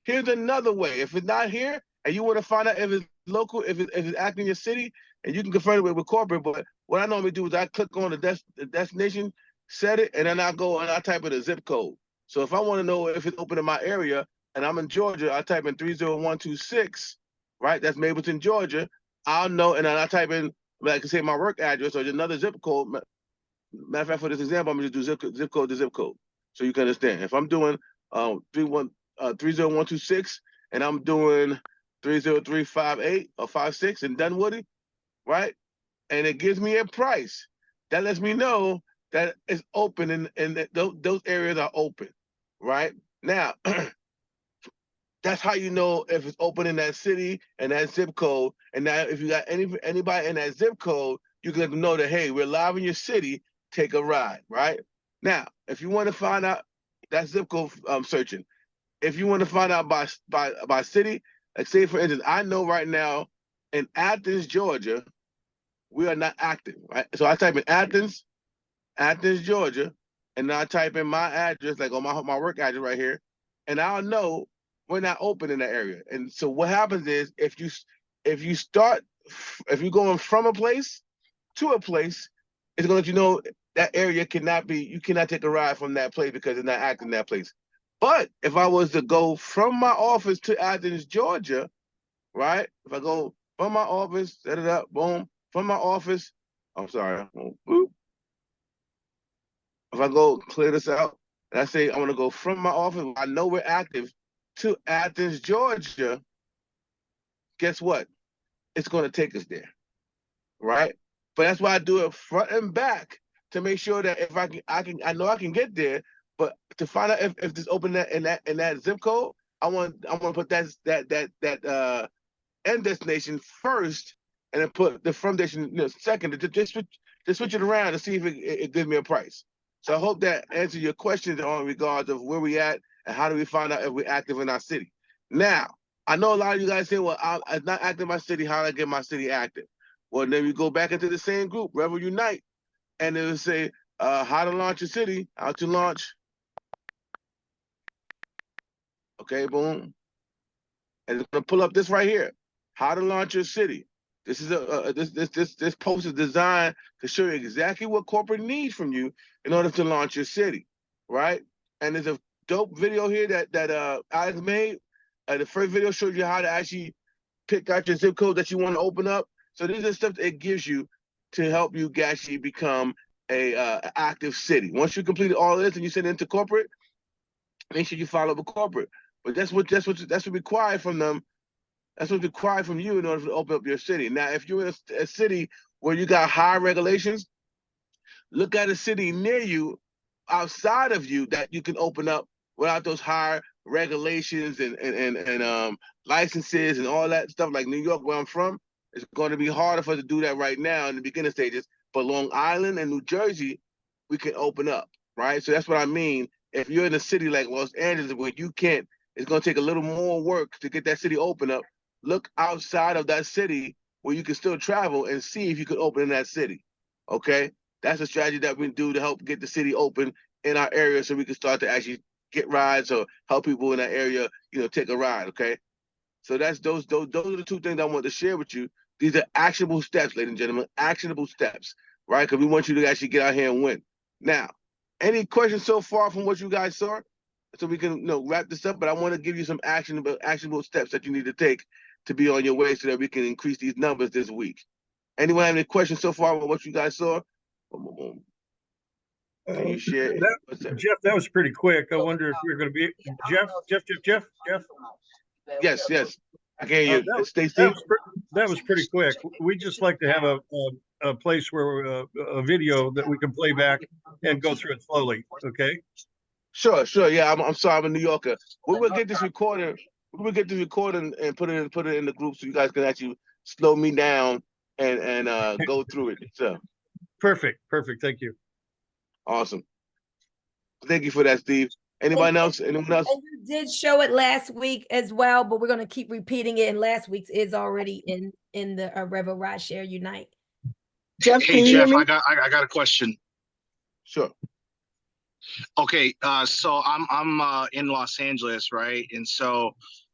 Here's another way. If it's not here and you want to find out if it's local, if it's acting in your city, and you can confirm it with corporate, but what I normally do is I click on the destination, set it, and then I go and I type in a zip code. So if I want to know if it's open in my area and I'm in Georgia, I type in 30126, right? That's Mapleton, Georgia. I'll know, and then I type in, like I say, my work address or another zip code. Matter of fact, for this example, I'm going to do zip code to zip code, so you can understand. If I'm doing 30126 and I'm doing 30358 or 56 in Dunwoody, right? And it gives me a price. That lets me know that it's open and those areas are open, right? Now, that's how you know if it's open in that city and that zip code. And now if you got anybody in that zip code, you can let them know that, hey, we're live in your city, take a ride, right? Now, if you want to find out that zip code searching, if you want to find out by city, like say for instance, I know right now in Athens, Georgia, we are not active, right? So I type in Athens, Georgia, and then I type in my address, like on my work address right here, and I'll know we're not open in that area. And so what happens is if you going from a place to a place, it's gonna let you know that area you cannot take a ride from that place because it's not active in that place. But if I was to go from my office to Athens, Georgia, right? If I go from my office, set it up, boom, from my office, I'm sorry, boop. If I go clear this out and I say I want to go from my office, I know we're active, to Athens, Georgia, guess what? It's going to take us there, right? But that's why I do it front and back to make sure that if I know I can get there. But to find out if it's open in that zip code, I want to put that end destination first, and then put the from destination second. To switch it around to see if it gives me a price. So I hope that answers your questions on regards of where we at and how do we find out if we're active in our city. Now, I know a lot of you guys say, well, I'm not active in my city. How do I get my city active? Well, then we go back into the same group, REVO Unite, and it'll say how to launch your city, how to launch. Okay, boom. And it's gonna pull up this right here, how to launch your city. This is this post is designed to show you exactly what corporate needs from you in order to launch your city, right? And there's a dope video here that Alex made. The first video shows you how to actually pick out your zip code that you want to open up. So these are stuff that it gives you to help you actually become a active city. Once you complete all this and you send it into corporate, make sure you follow up with corporate. But that's what's required from them. That's what's required from you in order to open up your city. Now, if you're in a city where you got high regulations, look at a city near you, outside of you, that you can open up without those high regulations and licenses and all that stuff. Like New York, where I'm from, it's going to be harder for us to do that right now in the beginning stages. But Long Island and New Jersey, we can open up, right? So that's what I mean. If you're in a city like Los Angeles where you can't, it's going to take a little more work to get that city open up. Look outside of that city where you can still travel and see if you could open in that city. Okay, that's a strategy that we do to help get the city open in our area, so we can start to actually get rides or help people in that area, take a ride. Okay, so those are the two things I want to share with you. These are actionable steps, ladies and gentlemen, actionable steps, right? Because we want you to actually get out here and win. Now, any questions so far from what you guys saw? So we can wrap this up, but I want to give you some actionable steps that you need to take to be on your way so that we can increase these numbers this week. Anyone have any questions so far about what you guys saw? Can you share? Jeff, that was pretty quick. I wonder if you're going to be Jeff. Yes. I can hear you. Stacy. That was pretty quick. We just like to have a place where a video that we can play back and go through it slowly. Okay. Sure. Yeah, I'm sorry, I'm a New Yorker. We will get this recorded. We will get this recording and put it in the group so you guys can actually slow me down and go through it. So Perfect. Thank you. awesome. Thank you for that, Steve. Anyone else? Anyone else? And you did show it last week as well, but we're going to keep repeating it. And last week's is already in the REVO Ride Share Unite. Jeff, I got a question. Sure. Okay, so I'm in Los Angeles, right? And so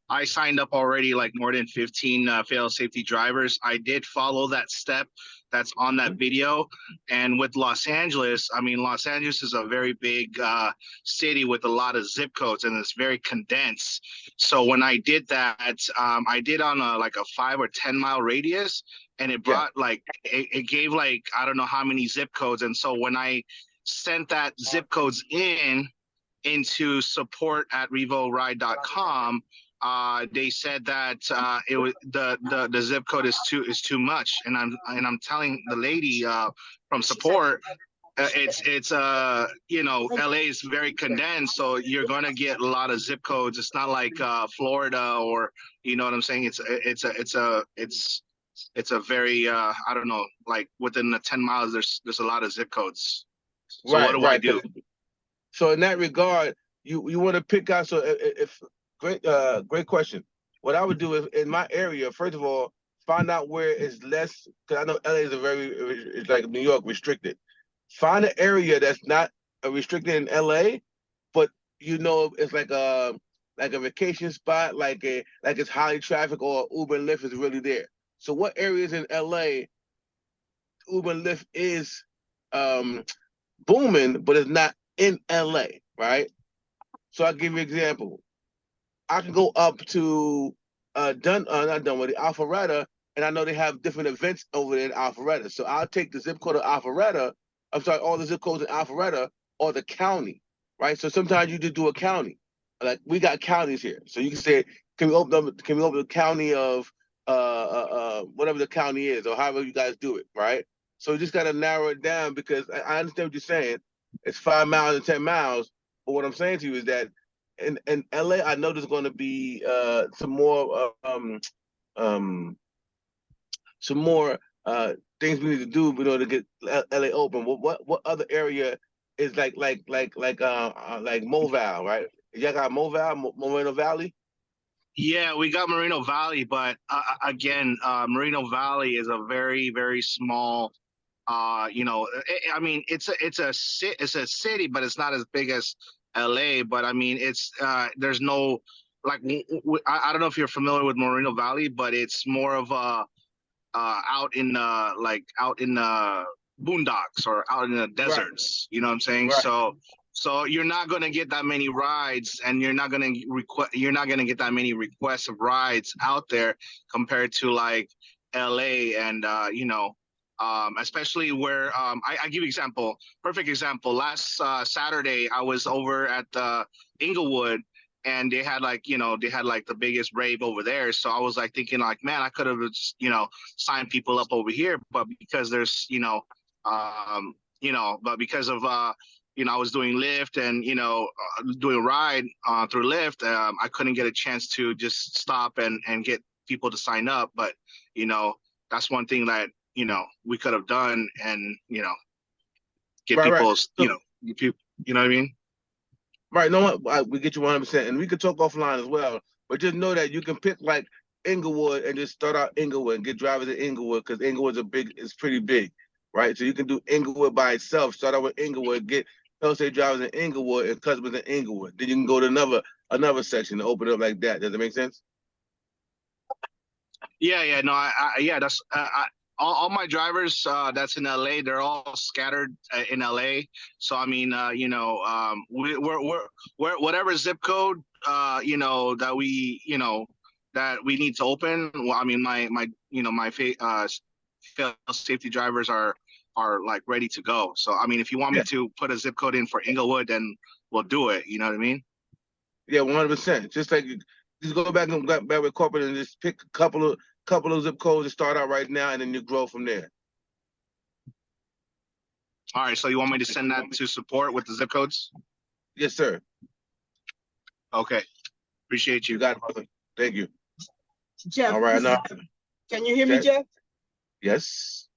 I signed up already like more than 15 fail safety drivers. I did follow that step that's on that video. And with Los Angeles, I mean, Los Angeles is a very big city with a lot of zip codes, and it's very condensed. So when I did that, I did on like a 5 or 10 mile radius, and it brought like, it gave like, I don't know how many zip codes. And so when I sent that zip codes into support@revoride.com, they said that it was the zip code is too much, and I'm telling the lady from support, it's you know, LA is very condensed, so you're gonna get a lot of zip codes. It's not like Florida, or you know what I'm saying. It's a very I don't know, like within the 10 miles there's a lot of zip codes. So what do I do? So in that regard, you want to pick out. So if great question. What I would do is in my area, first of all, find out where it's less, because I know LA is it's like New York, restricted. Find an area that's not restricted in LA, but you know it's like a vacation spot, like it's highly traffic, or Uber and Lyft is really there. So what areas in LA Uber and Lyft is booming, but it's not in LA, right? So I'll give you an example. I can go up to not Dunwoody, Alpharetta, and I know they have different events over there in Alpharetta. So I'll take the zip code of Alpharetta, all the zip codes in Alpharetta, or the county, right? So sometimes you just do a county. Like we got counties here. So you can say, can we open the county of whatever the county is, or however you guys do it, right? So you just got to narrow it down, because I understand what you're saying. It's 5 miles and 10 miles. But what I'm saying to you is that in LA, I know there's going to be some more things we need to do in order to get LA open. What other area is like Moval, right? Y'all got Moval, Moreno Valley? Yeah, we got Moreno Valley, but again, Moreno Valley is a very, very small. You know, I mean, it's a city, but it's not as big as LA. But I mean, it's there's no, like, I don't know if you're familiar with Moreno Valley, but it's more of a out in boondocks, or out in the deserts. Right. You know what I'm saying? Right. So you're not gonna get that many rides, and you're not gonna get that many requests of rides out there compared to like LA, and you know. Especially where I give you example, perfect example. Last Saturday, I was over at Inglewood, and they had like the biggest rave over there. So I was like thinking like, man, I could have signed people up over here, but because there's but because of I was doing Lyft and doing a ride through Lyft, I couldn't get a chance to just stop and get people to sign up. But that's one thing that we could have done, and get people's people, you know what I mean? Right. No, we get you 100%, and we could talk offline as well. But just know that you can pick like Inglewood and just start out Inglewood and get drivers at Inglewood, because Inglewood's it's pretty big, right? So you can do Inglewood by itself. Start out with Inglewood, get LSA drivers in Inglewood and customers in Inglewood. Then you can go to another section and open it up like that. Does it make sense? Yeah. No, that's all my drivers that's in LA, they're all scattered in LA. So I mean, we're whatever zip code that we need to open. Well, I mean, my safety drivers are like ready to go. So I mean, if you want me to put a zip code in for Inglewood, then we'll do it. You know what I mean? Yeah, 100%. Just like just go back and go back with corporate and just pick a couple of zip codes to start out right now, and then you grow from there. All right, so you want me to send that to support with the zip codes? Yes, sir. Okay, appreciate you. You got it, brother. Thank you. Jeff, All right, now. can you hear me, Jeff? Yes.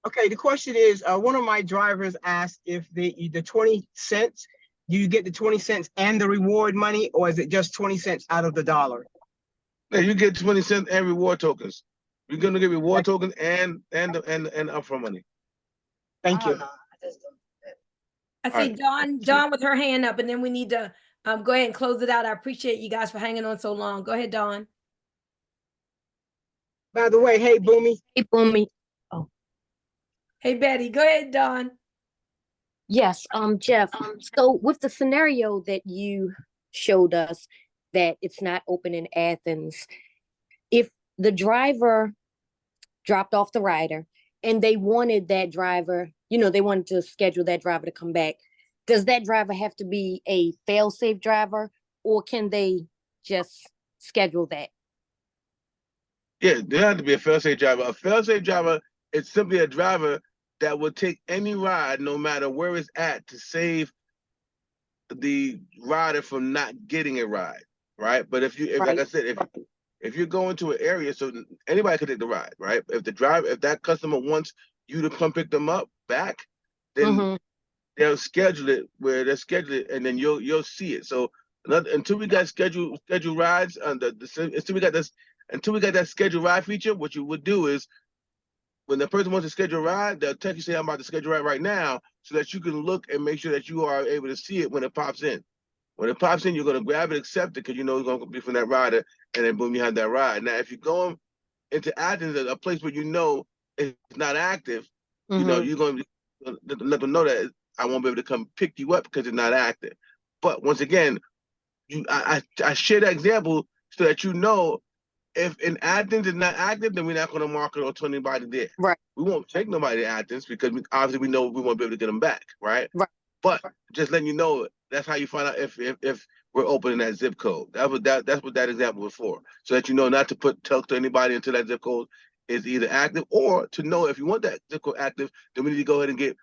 Okay, the question is, one of my drivers asked if the 20 cents, do you get the 20 cents and the reward money, or is it just 20 cents out of the dollar? Yeah, you get 20 cents and reward tokens. You're gonna get reward tokens and upfront money. Thank you. I see Dawn with her hand up, and then we need to go ahead and close it out. I appreciate you guys for hanging on so long. Go ahead, Dawn. By the way, hey, Bunmi. Hey, Bunmi. Oh. Hey, Betty. Go ahead, Dawn. Yes, Jeff. So with the scenario that you showed us that it's not open in Athens, if the driver dropped off the rider and they wanted that driver, they wanted to schedule that driver to come back, does that driver have to be a fail-safe driver, or can they just schedule that? Yeah, there has to be a fail-safe driver. A fail-safe driver is simply a driver that will take any ride, no matter where it's at, to save the rider from not getting a ride, right? But if like I said, if you're going to an area, so anybody can take the ride, right? If that customer wants you to come pick them up back, then they'll schedule it where they schedule it, and then you'll see it. So until we got scheduled rides, until we got that scheduled ride feature, what you would do is, when the person wants to schedule a ride, they'll text you, say, I'm about to schedule a ride right now, so that you can look and make sure that you are able to see it when it pops in. When it pops in, you're going to grab it, accept it, because you know it's going to be from that rider, and then boom, you have that ride. Now, if you're going into Athens, a place where you know it's not active, you're going to let them know that I won't be able to come pick you up because it's not active. But once again, I share that example so that you know, if in Athens it's not active, then we're not going to market or tell anybody there. Right. We won't take nobody to Athens because obviously we know we won't be able to get them back, right? Right. But just letting you know, that's how you find out if we're opening that zip code. That's what that example was for, so that you know not to tell to anybody until that zip code is either active, or to know if you want that zip code active, then we need to go ahead and get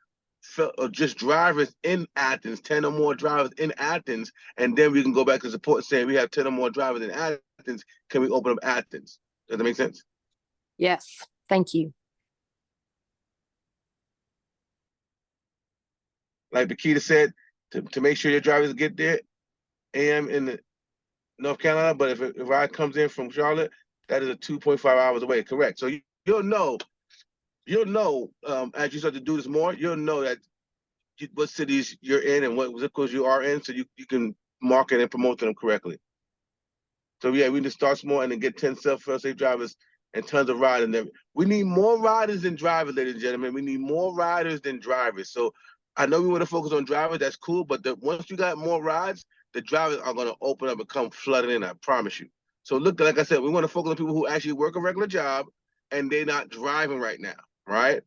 just drivers in Athens, 10 or more drivers in Athens, and then we can go back to support and say we have 10 or more drivers in Athens. Can we open up Athens? Does that make sense? Yes. Thank you. Like Bakita said, to make sure your drivers get there, AM in North Carolina, but if a ride comes in from Charlotte, that is a 2.5 hours away. Correct. So you'll know, as you start to do this more, you'll know that what cities you're in and what zip codes you are in, so you can market and promote them correctly. So yeah, we need to start small and then get 10 fail-safe drivers and tons of riders. And we need more riders than drivers, ladies and gentlemen. We need more riders than drivers. So I know we want to focus on drivers, that's cool, but once you got more rides, the drivers are going to open up and come flooding in, I promise you. So look, like I said, we want to focus on people who actually work a regular job and they're not driving right now, right?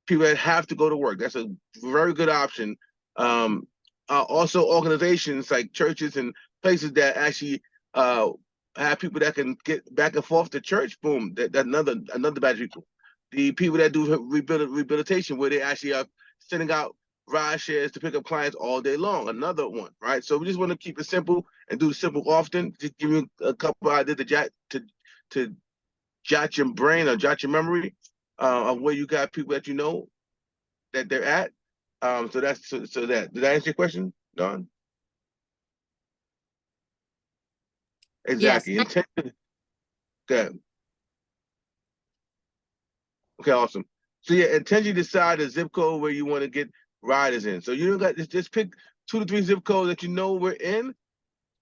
People that have to go to work. That's a very good option. Also, organizations like churches and places that actually have people that can get back and forth to church. Boom, that's another batch of people. The people that do rehabilitation, where they actually are sending out ride shares to pick up clients all day long. Another one, right? So we just want to keep it simple and do simple often. Just give you a couple ideas to jot your brain or jot your memory of where you got people that you know that they're at. So that's so that. Did I answer your question, Dawn? Exactly. Yes. Good. Okay, awesome. So yeah, intentionally decide a zip code where you want to get riders in. So you don't got just pick 2 to 3 zip codes that you know we're in,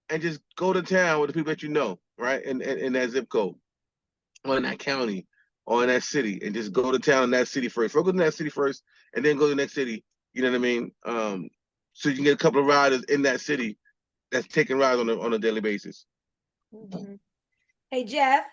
and just go to town with the people that you know, right? In that zip code, or in that county, or in that city, and just go to town in that city first. Focus on that city first, and then go to the next city. You know what I mean? So you can get a couple of riders in that city that's taking rides on a daily basis. Hey, Jeff.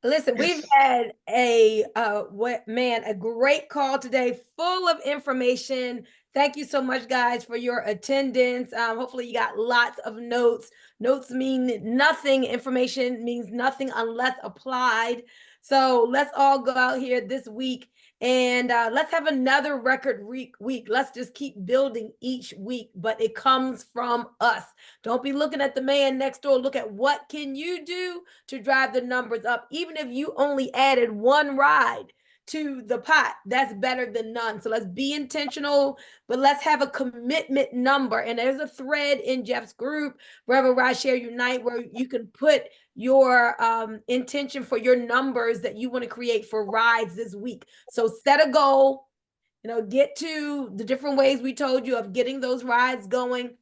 Listen, we've had a a great call today, full of information. Thank you so much, guys, for your attendance. Hopefully you got lots of notes. Notes mean nothing. Information means nothing unless applied. So let's all go out here this week and let's have another record week. Let's just keep building each week, but it comes from us. Don't be looking at the man next door. Look at what can you do to drive the numbers up. Even if you only added one ride to the pot, that's better than none. So let's be intentional, but let's have a commitment number. And there's a thread in Jeff's group, REVO Ride Share Unite, where you can put your intention for your numbers that you want to create for rides this week. So set a goal, get to the different ways we told you of getting those rides going.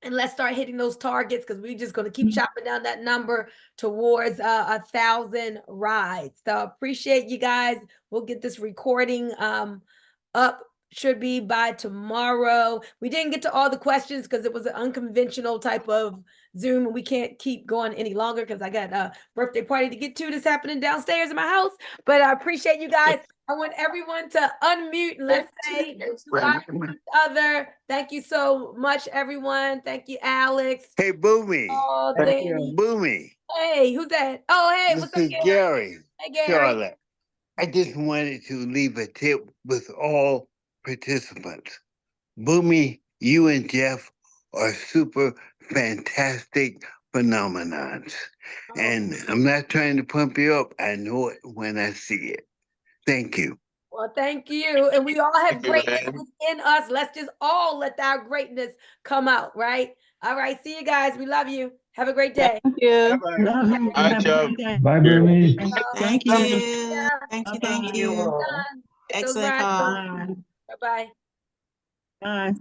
And let's start hitting those targets, because we're just going to keep chopping down that number towards 1,000 rides. So appreciate you guys. We'll get this recording up, should be by tomorrow. We didn't get to all the questions because it was an unconventional type of Zoom, and we can't keep going any longer because I got a birthday party to get to that's happening downstairs in my house. But I appreciate you guys. I want everyone to unmute and let's say goodbye to each other. Thank you so much, everyone. Thank you, Alex. Hey, Boomy. Oh, Danny. Boomy. Hey, who's that? Oh, hey, This what's up, is Gary? Gary. Hey, Gary. Charlotte. I just wanted to leave a tip with all participants. Boomy, you and Jeff are super fantastic phenomenons. And I'm not trying to pump you up. I know it when I see it. Thank you. Well, thank you. And we all have greatness within us. Let's just all let our greatness come out, right? All right. See you guys. We love you. Have a great day. Thank you. All right, Jeff. Bye, Bunmi. Thank you. Yeah. Thank you. Excellent call. Bye-bye. Bye.